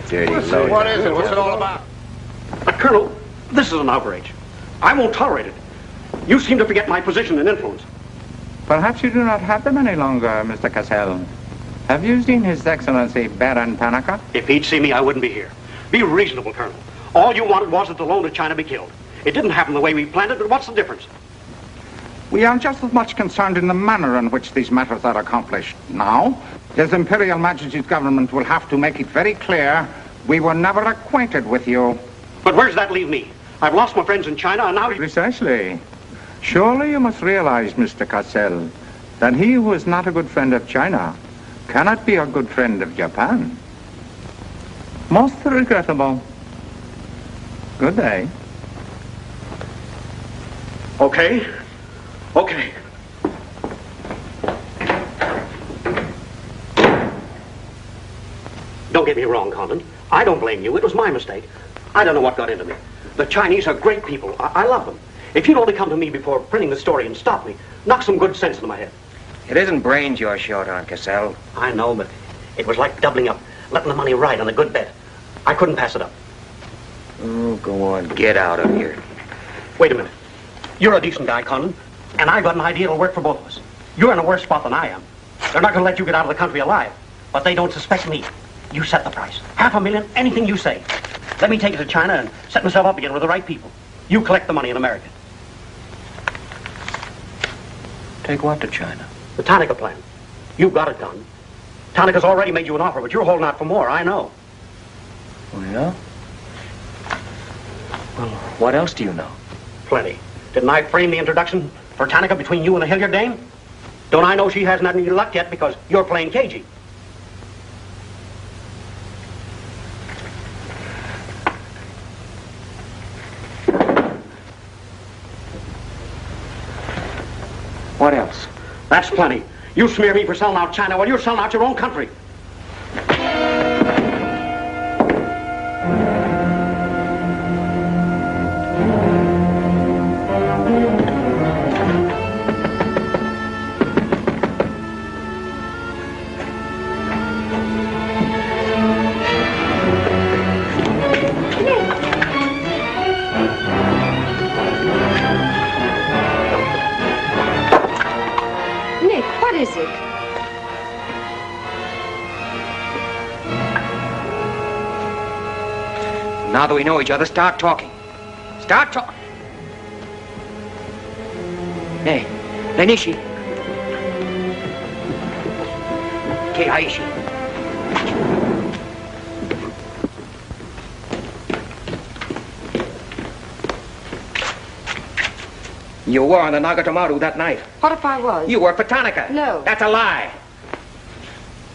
Dirty load. What is it? What's it all about? Colonel, this is an outrage. I won't tolerate it. You seem to forget my position and influence. Perhaps you do not have them any longer, Mr. Cassell. Have you seen His Excellency Baron Tanaka? If he'd see me, I wouldn't be here. Be reasonable, Colonel. All you wanted was that the loan to China be killed. It didn't happen the way we planned it, but what's the difference? We are just as much concerned in the manner in which these matters are accomplished. Now, His Imperial Majesty's government will have to make it very clear we were never acquainted with you. But where does that leave me? I've lost my friends in China, and now... Precisely. Surely you must realize, Mr. Cassell, that he who is not a good friend of China cannot be a good friend of Japan. Most regrettable. Good day. Okay. Okay. Don't get me wrong, Condon. I don't blame you. It was my mistake. I don't know what got into me. The Chinese are great people. I love them. If you'd only come to me before printing the story and stop me, knock some good sense into my head. It isn't brains you're short on, Cassell. I know, but it was like doubling up, letting the money ride on a good bet. I couldn't pass it up. Oh, go on. Get out of here. Wait a minute. You're a decent guy, Condon, and I've got an idea that'll work for both of us. You're in a worse spot than I am. They're not going to let you get out of the country alive, but they don't suspect me. You set the price. $500,000, anything you say. Let me take it to China and set myself up again with the right people. You collect the money in America. Take what to China? The Tanaka plan. You've got it done. Tanaka's already made you an offer, but you're holding out for more, I know. Oh, yeah? Well, what else do you know? Plenty. Didn't I frame the introduction for Tanaka between you and the Hilliard dame? Don't I know she hasn't had any luck yet because you're playing cagey? What else? That's plenty. You smear me for selling out China while you're selling out your own country. Now that we know each other, start talking. Start talking. Hey, Lenishi. Keiaishi. You were on the Nagatomaru that night. What if I was? You worked for Tanaka. No. That's a lie.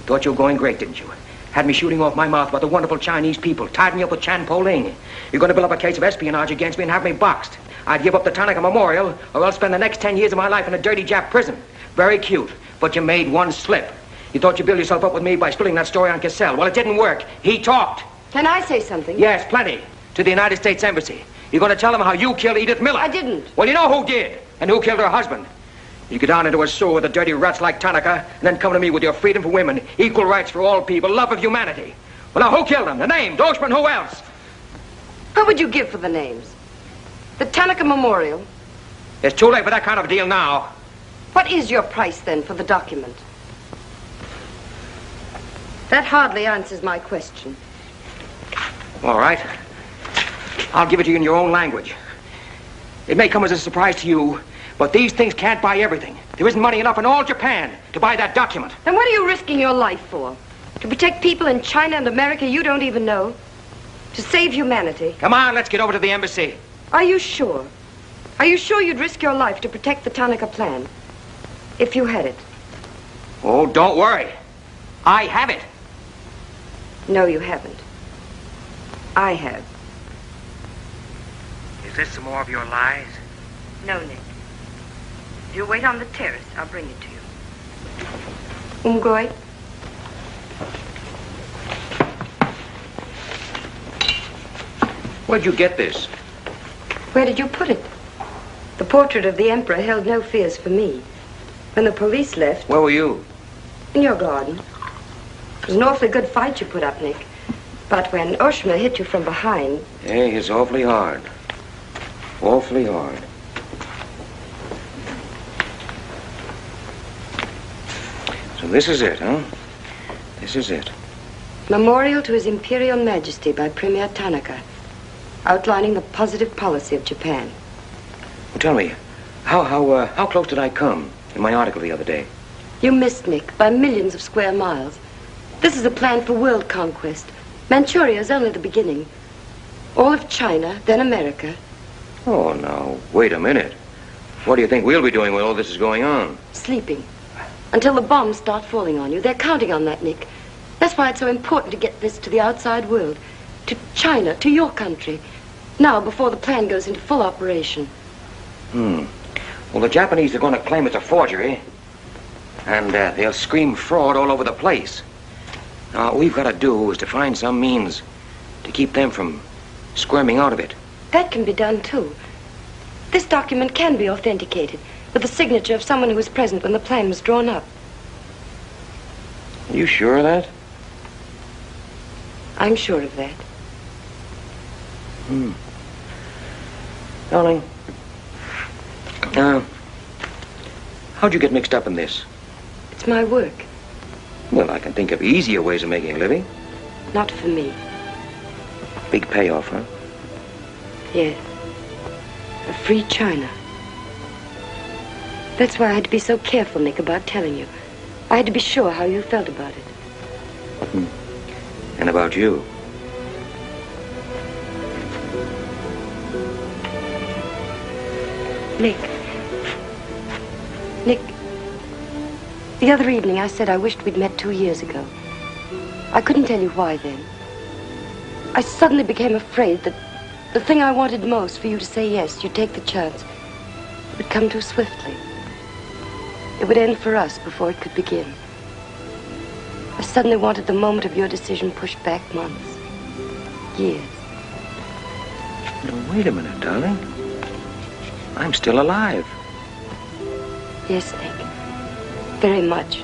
Thought you were going great, didn't you? Had me shooting off my mouth about the wonderful Chinese people, tied me up with Chan Po-ling. You're going to build up a case of espionage against me and have me boxed. I'd give up the Tanaka Memorial, or else spend the next 10 years of my life in a dirty Jap prison. Very cute, but you made one slip. You thought you'd build yourself up with me by spilling that story on Cassell. Well, it didn't work. He talked. Can I say something? Yes, plenty. To the United States Embassy. You're going to tell them how you killed Edith Miller. I didn't. Well, you know who did, and who killed her husband. You get down into a sewer with the dirty rats like Tanaka, and then come to me with your freedom for women, equal rights for all people, love of humanity. Well, now, who killed them? The name, Doshman, who else? What would you give for the names? The Tanaka Memorial. It's too late for that kind of deal now. What is your price, then, for the document? That hardly answers my question. All right. I'll give it to you in your own language. It may come as a surprise to you, but these things can't buy everything. There isn't money enough in all Japan to buy that document. Then what are you risking your life for? To protect people in China and America you don't even know? To save humanity? Come on, let's get over to the embassy. Are you sure? Are you sure you'd risk your life to protect the Tanaka plan? If you had it? Oh, don't worry. I have it. No, you haven't. I have. Is this some more of your lies? No, Nick. If you wait on the terrace, I'll bring it to you. Umgoy? Where'd you get this? Where did you put it? The portrait of the Emperor held no fears for me. When the police left... Where were you? In your garden. It was an awfully good fight you put up, Nick. But when Oshima hit you from behind... Hey, it's awfully hard. Awfully hard. So this is it, huh? This is it. Memorial to His Imperial Majesty by Premier Tanaka, outlining the positive policy of Japan. Well, tell me, how close did I come in my article the other day? You missed, Nick, by millions of square miles. This is a plan for world conquest. Manchuria is only the beginning. All of China, then America. Oh, now, wait a minute. What do you think we'll be doing when all this is going on? Sleeping. Until the bombs start falling on you. They're counting on that, Nick. That's why it's so important to get this to the outside world. To China, to your country. Now, before the plan goes into full operation. Well, the Japanese are going to claim it's a forgery. And they'll scream fraud all over the place. Now, all we've got to do is to find some means to keep them from squirming out of it. That can be done, too. This document can be authenticated with the signature of someone who was present when the plan was drawn up. Are you sure of that? I'm sure of that. Darling, how'd you get mixed up in this? It's my work. Well, I can think of easier ways of making a living. Not for me. Big payoff, huh? Yes. A free China. That's why I had to be so careful, Nick, about telling you. I had to be sure how you felt about it. And about you. Nick. Nick, the other evening I said I wished we'd met 2 years ago. I couldn't tell you why then. I suddenly became afraid that the thing I wanted most for you to say yes, you'd take the chance, would come too swiftly. It would end for us before it could begin. I suddenly wanted the moment of your decision pushed back months, years. Now, wait a minute, darling. I'm still alive. Yes, Nick. Very much.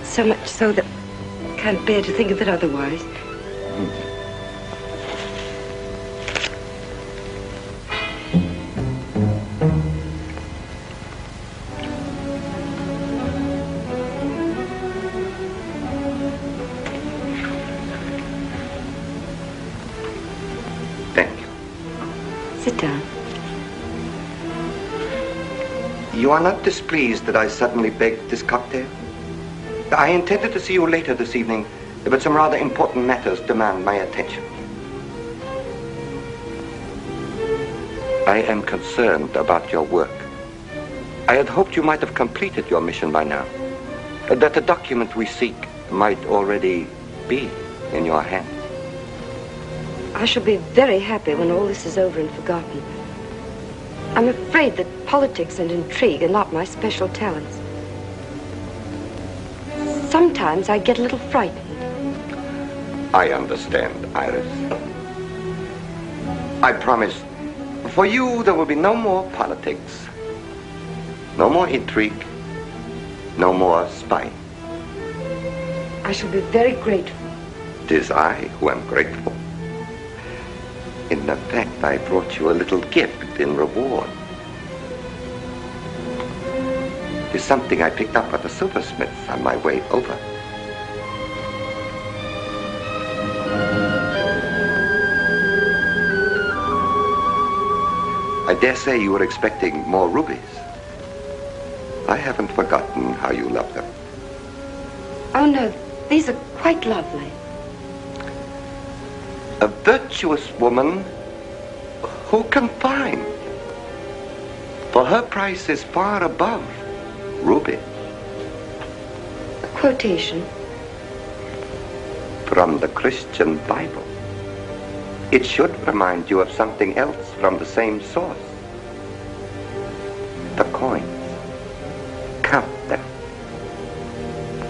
So much so that I can't bear to think of it otherwise. Thank you. Sit down. You are not displeased that I suddenly begged this cocktail? I intended to see you later this evening, but some rather important matters demand my attention. I am concerned about your work. I had hoped you might have completed your mission by now, that the document we seek might already be in your hands. I shall be very happy when all this is over and forgotten. I'm afraid that politics and intrigue are not my special talents. Sometimes I get a little frightened. I understand, Iris. I promise, for you there will be no more politics, no more intrigue, no more spying. I shall be very grateful. It is I who am grateful. In fact, I brought you a little gift in reward. It is something I picked up at the silversmith on my way over. I dare say you were expecting more rubies. I haven't forgotten how you love them. Oh, no, these are quite lovely. A virtuous woman who can find. For her price is far above rubies. A quotation? From the Christian Bible. It should remind you of something else from the same source. The coins. Count them.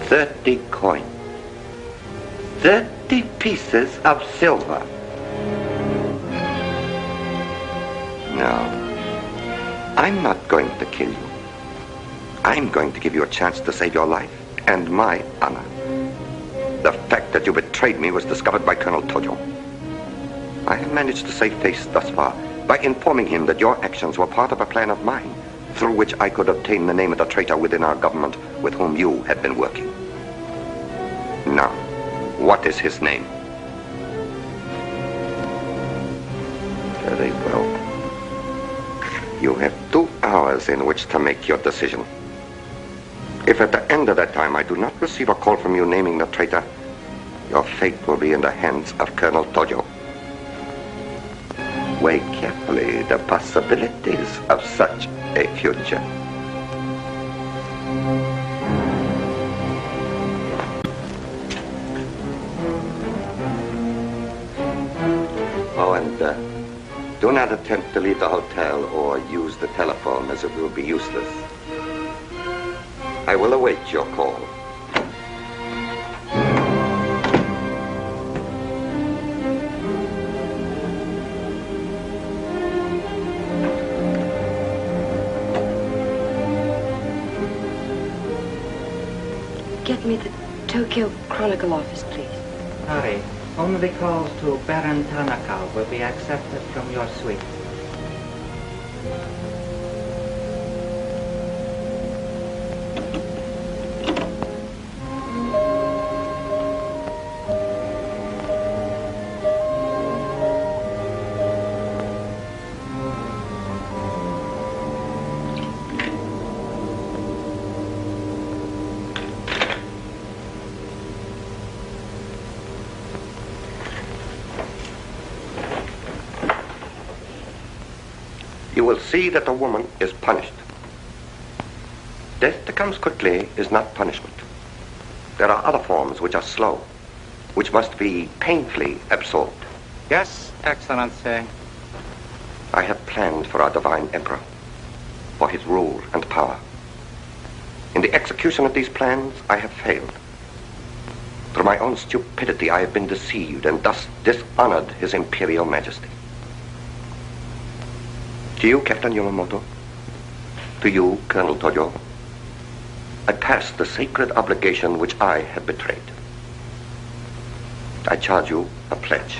30 coins. 30 pieces of silver. No, I'm not going to kill you. I'm going to give you a chance to save your life and my honor. The fact that you betrayed me was discovered by Colonel Tojo. I have managed to save face thus far by informing him that your actions were part of a plan of mine, through which I could obtain the name of the traitor within our government with whom you had been working. Now, what is his name? Very well. You have 2 hours in which to make your decision. If at the end of that time I do not receive a call from you naming the traitor, your fate will be in the hands of Colonel Tojo. Weigh carefully the possibilities of such a future. Oh, and do not attempt to leave the hotel or use the telephone, as it will be useless. I will await your call. Get me the Tokyo Chronicle office, please. Sorry, only calls to Baron Tanaka will be accepted from your suite. You will see that the woman is punished. Death that comes quickly is not punishment. There are other forms which are slow, which must be painfully absorbed. Yes, Excellency. I have planned for our divine emperor, for his rule and power. In the execution of these plans, I have failed. Through my own stupidity, I have been deceived and thus dishonored his imperial majesty. To you, Captain Yamamoto, to you, Colonel Tojo, I pass the sacred obligation which I have betrayed. I charge you a pledge.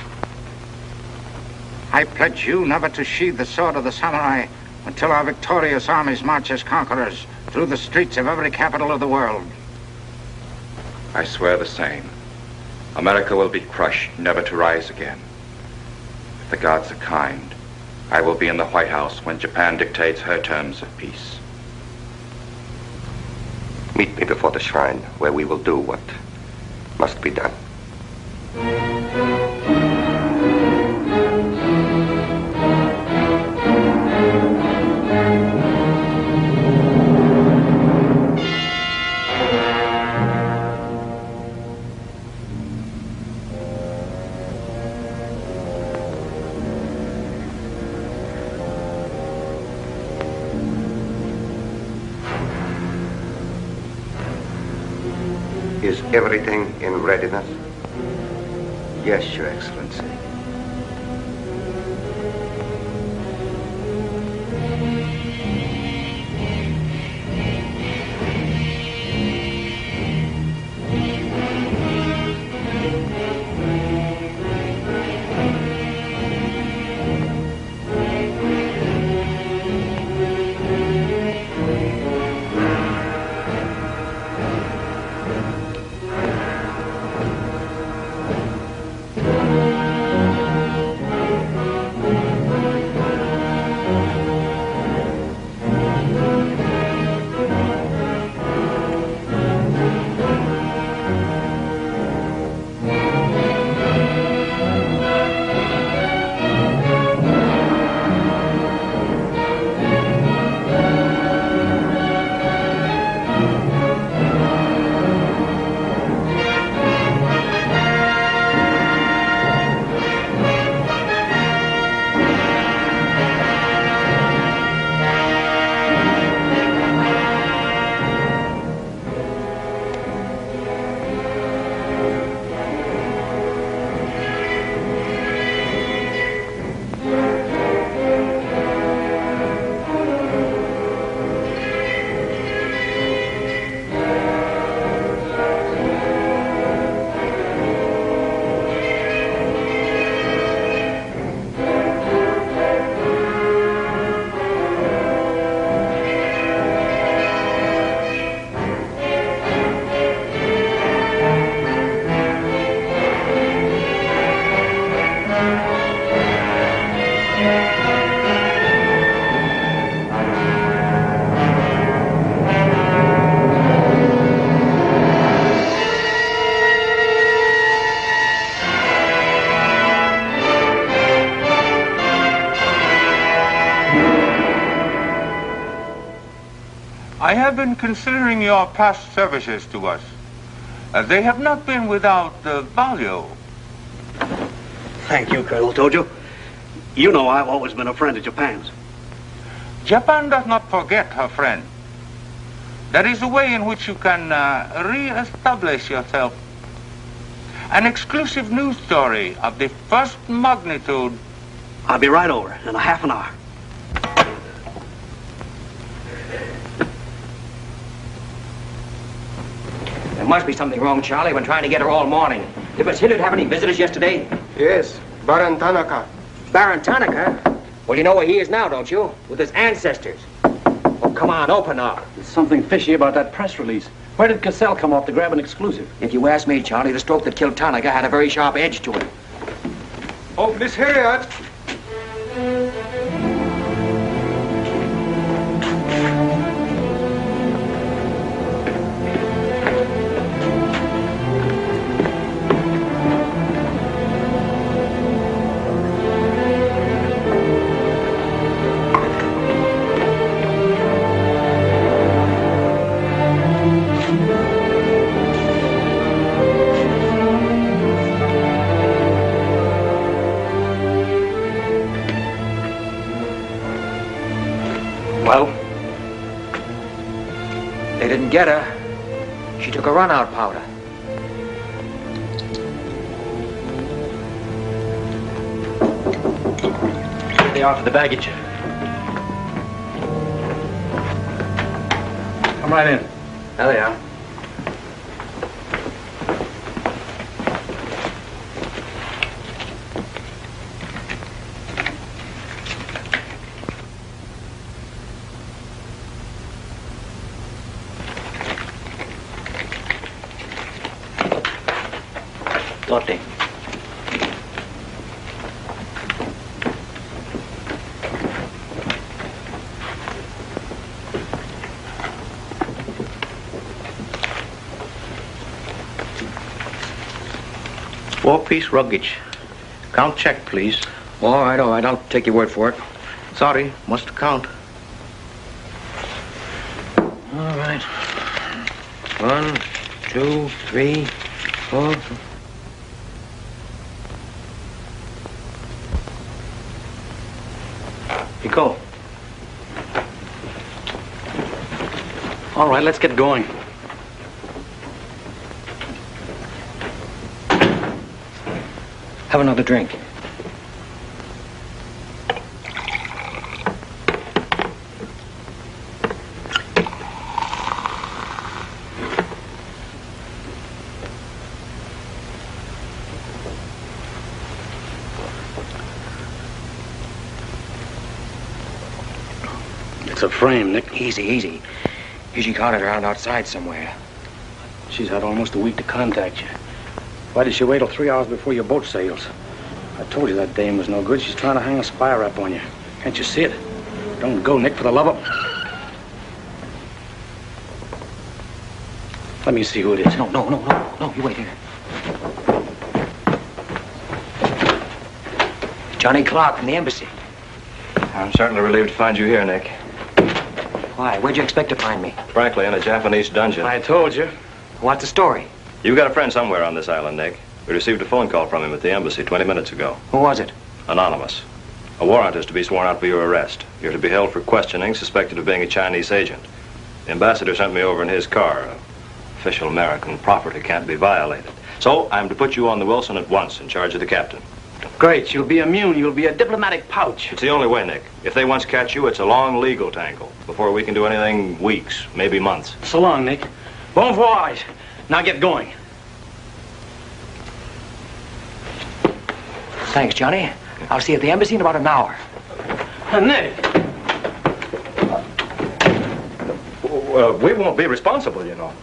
I pledge you never to sheathe the sword of the samurai until our victorious armies march as conquerors through the streets of every capital of the world. I swear the same. America will be crushed, never to rise again. If the gods are kind, I will be in the White House when Japan dictates her terms of peace. Meet me before the shrine, where we will do what must be done. Is everything in readiness? Yes, Your Excellency. I have been considering your past services to us. They have not been without value. Thank you, Colonel Tojo. You know I've always been a friend of Japan's. Japan does not forget her friend. There is a way in which you can re-establish yourself. An exclusive news story of the first magnitude. I'll be right over in a half an hour. There must be something wrong, Charlie. I've been trying to get her all morning. Did Miss Hilliard have any visitors yesterday? Yes, Baron Tanaka. Baron Tanaka? Well, you know where he is now, don't you? With his ancestors. Oh, come on, open up. There's something fishy about that press release. Where did Cassell come off to grab an exclusive? If you ask me, Charlie, the stroke that killed Tanaka had a very sharp edge to it. Oh, Miss Hilliard. Well, they didn't get her. She took a run-out powder. They are for the baggage. Come right in. There they are. Dorte. Four-piece luggage. Count check, please. All right, I'll take your word for it. Sorry, must count. All right. 1, 2, 3, 4. Pico. All right, let's get going. Have another drink. It's a frame, Nick. Easy, easy. Usually caught it around outside somewhere. She's had almost a week to contact you. Why did she wait till 3 hours before your boat sails? I told you that dame was no good. She's trying to hang a spy rap on you. Can't you see it? Don't go, Nick, for the love of... Let me see who it is. No, you wait here. Johnny Clark from the embassy. I'm certainly relieved to find you here, Nick. Why? Where'd you expect to find me? Frankly, in a Japanese dungeon. I told you. What's the story? You've got a friend somewhere on this island, Nick. We received a phone call from him at the embassy 20 minutes ago. Who was it? Anonymous. A warrant is to be sworn out for your arrest. You're to be held for questioning, suspected of being a Chinese agent. The ambassador sent me over in his car. Official American property can't be violated. So I'm to put you on the Wilson at once in charge of the captain. Great. You'll be immune. You'll be a diplomatic pouch. It's the only way, Nick. If they once catch you, it's a long legal tangle. Before we can do anything, weeks, maybe months. So long, Nick. Bon voyage. Now get going. Thanks, Johnny. I'll see you at the embassy in about an hour. Nick! We won't be responsible, you know.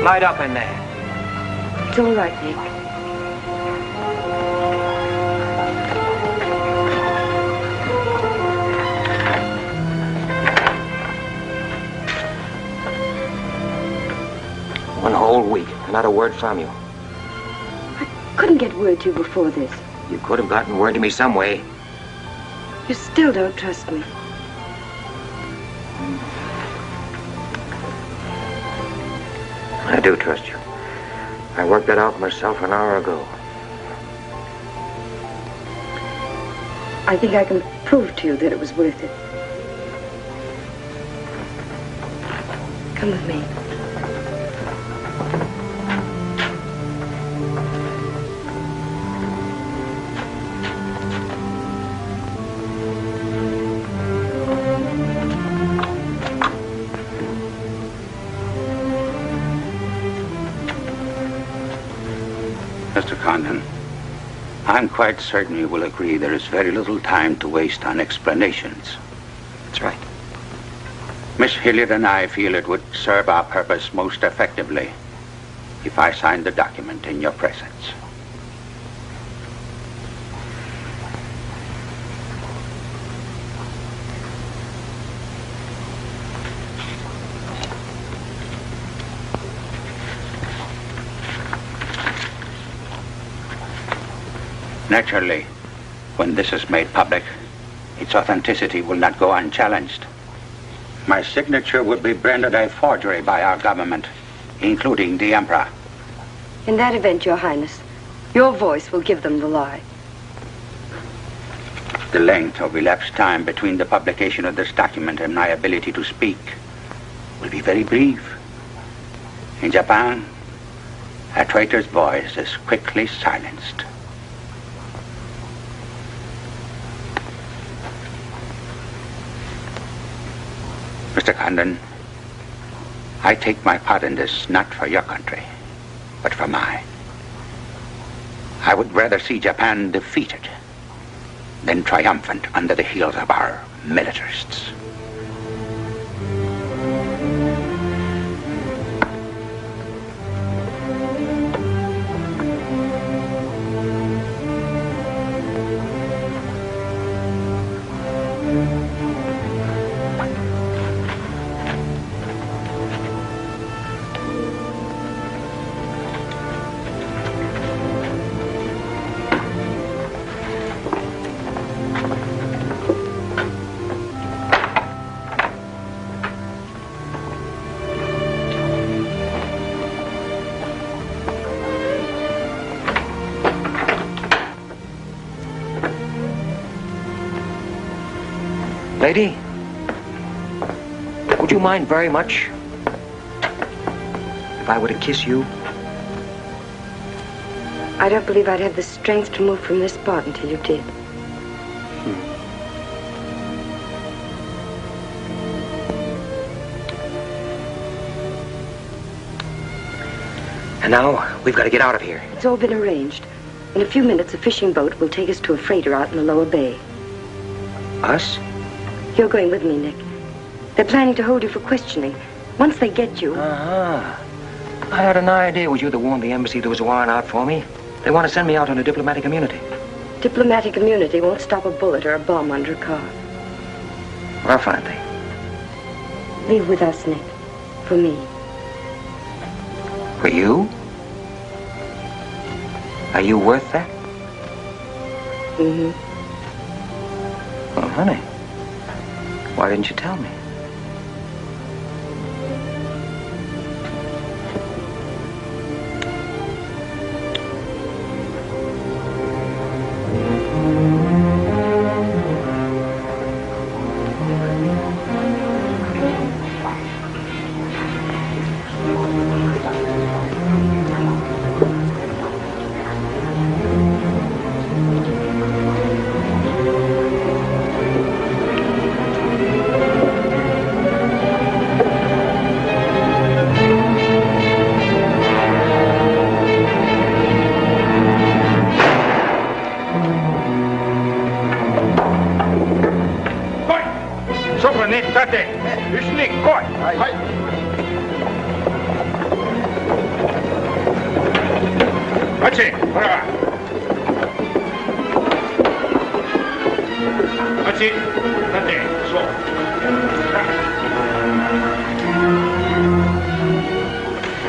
Light up in there. It's all right, Nick. One whole week, not a word from you. I couldn't get word to you before this. You could have gotten word to me some way. You still don't trust me. I do trust you. I worked that out myself an hour ago. I think I can prove to you that it was worth it. Come with me. Mr. Condon, I'm quite certain you will agree there is very little time to waste on explanations. That's right. Miss Hilliard and I feel it would serve our purpose most effectively if I signed the document in your presence. Naturally, when this is made public, its authenticity will not go unchallenged. My signature would be branded a forgery by our government, including the Emperor. In that event, Your Highness, your voice will give them the lie. The length of elapsed time between the publication of this document and my ability to speak will be very brief. In Japan, a traitor's voice is quickly silenced. Mr. Condon, I take my part in this not for your country, but for mine. I would rather see Japan defeated than triumphant under the heels of our militarists. Lady, would you mind very much if I were to kiss you? I don't believe I'd have the strength to move from this spot until you did. And now, we've got to get out of here. It's all been arranged. In a few minutes, a fishing boat will take us to a freighter out in the lower bay. Us? You're going with me, Nick. They're planning to hold you for questioning. Once they get you... I had an idea it was you that warned the embassy there was a warrant out for me. They want to send me out on a diplomatic immunity. Diplomatic immunity won't stop a bullet or a bomb under a car. Rough, aren't they? Leave with us, Nick. For me. For you? Are you worth that? Mm-hmm. Oh, honey. Why didn't you tell me?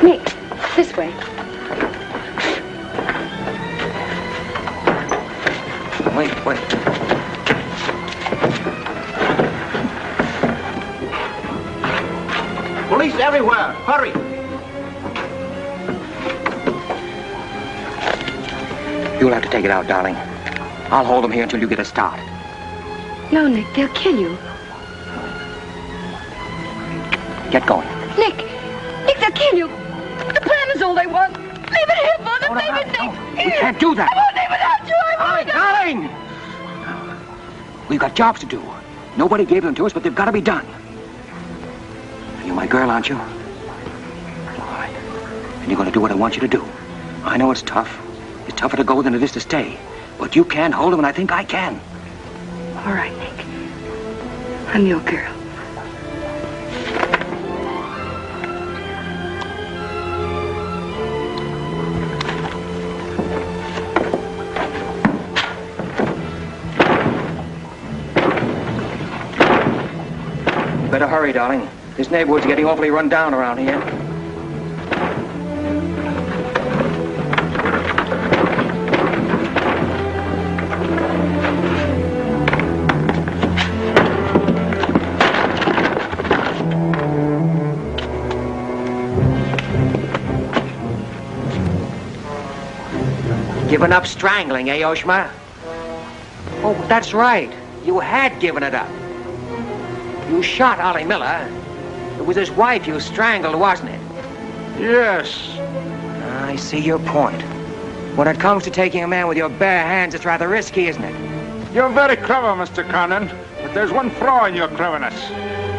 Nick, this way. Wait. Police everywhere! Hurry! You'll have to take it out, darling. I'll hold them here until you get a start. No, Nick, they'll kill you. Get going. Nick, they'll kill you. The plan is all they want. Leave it here for them. Leave it, Nick. We can't do that. I won't leave without you. I won't. Darling! We've got jobs to do. Nobody gave them to us, but they've got to be done. You're my girl, aren't you? All right. And you're going to do what I want you to do. I know it's tough. It's tougher to go than it is to stay. But you can hold them, and I think I can. All right, Nick. I'm your girl. Better hurry, darling. This neighborhood's getting awfully run down around here. Given up strangling, eh, Oshma? Oh, that's right. You had given it up. You shot Ollie Miller. It was his wife you strangled, wasn't it? Yes. I see your point. When it comes to taking a man with your bare hands, it's rather risky, isn't it? You're very clever, Mr. Condon, but there's one flaw in your cleverness.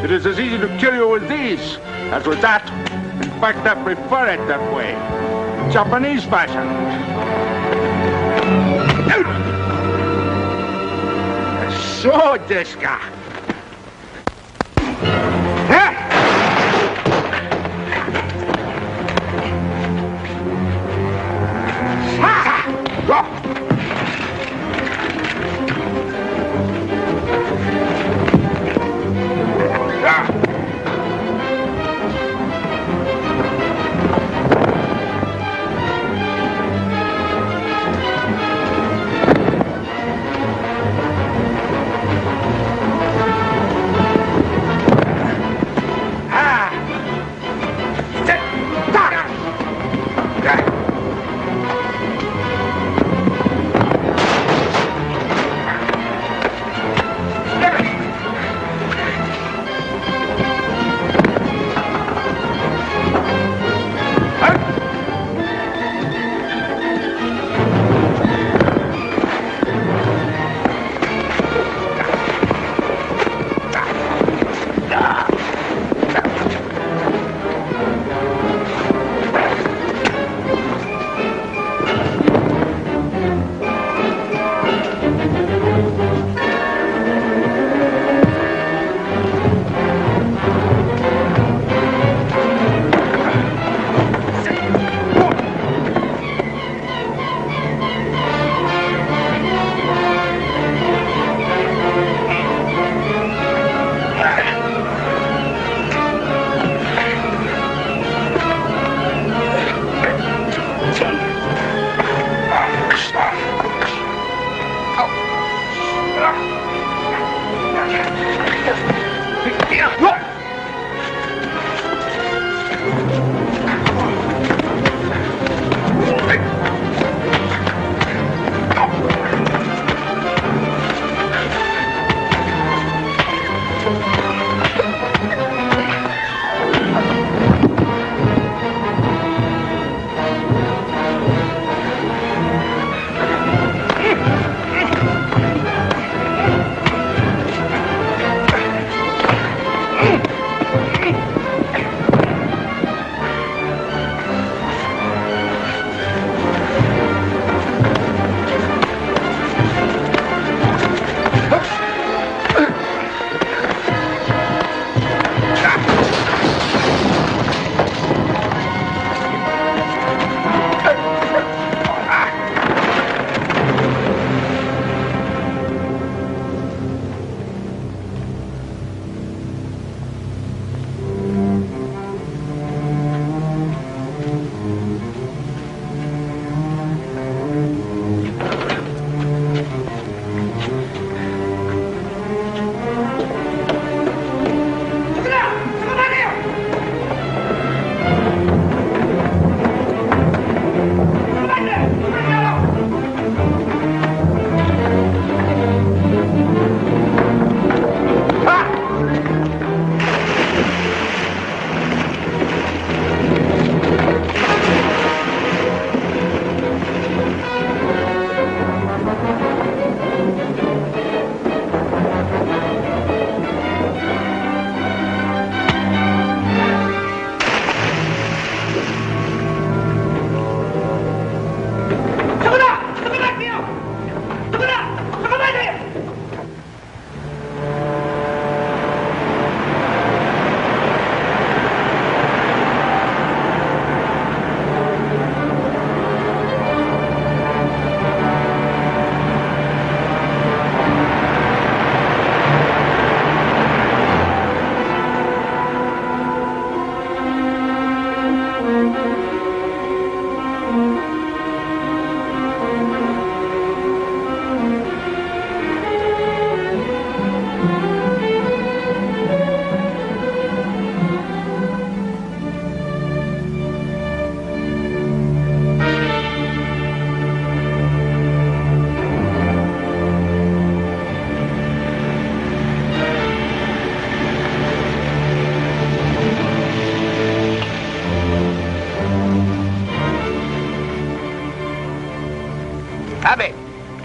It is as easy to kill you with these as with that. In fact, I prefer it that way. Japanese fashion. So, Deska.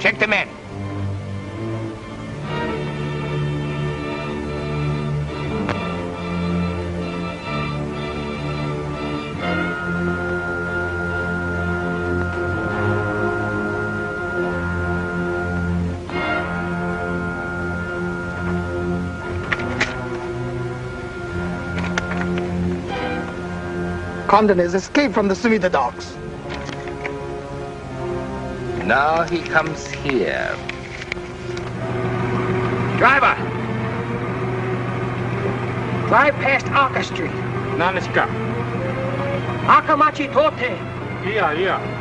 Check the men. Condon has escaped from the Sumida docks. Now he comes here. Driver! Drive past Arca Street. Namaskar. Akamachi Tote. Yeah.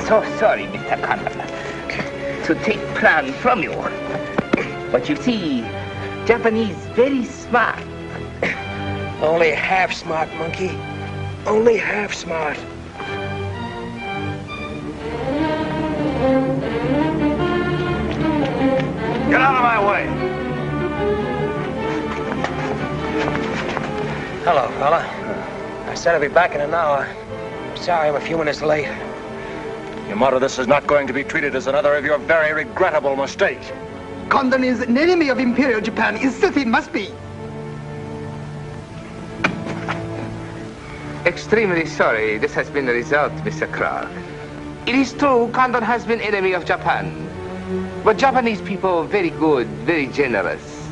So sorry, Mr. Condon, to take plan from you. But you see, Japanese very smart. Only half smart, monkey. Only half smart. Get out of my way. Hello, fella. I said I'd be back in an hour. Sorry I'm a few minutes late. Yamato, this is not going to be treated as another of your very regrettable mistakes. Condon is an enemy of Imperial Japan. Insist it must be. Extremely sorry this has been the result, Mr. Clark. It is true Condon has been enemy of Japan. But Japanese people are very good, very generous.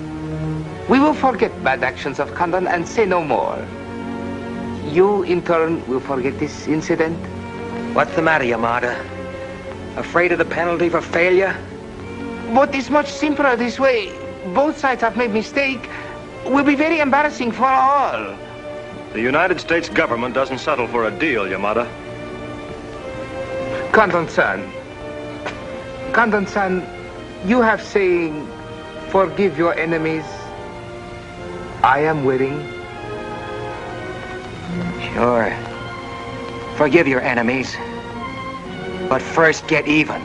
We will forget bad actions of Condon and say no more. You, in turn, will forget this incident? What's the matter, Yamada? Afraid of the penalty for failure? But it's much simpler this way. Both sides have made mistake. Will be very embarrassing for all. The United States government doesn't settle for a deal, Yamada. Condon-san, you have saying, forgive your enemies. I am willing. Sure. Forgive your enemies. But first get even.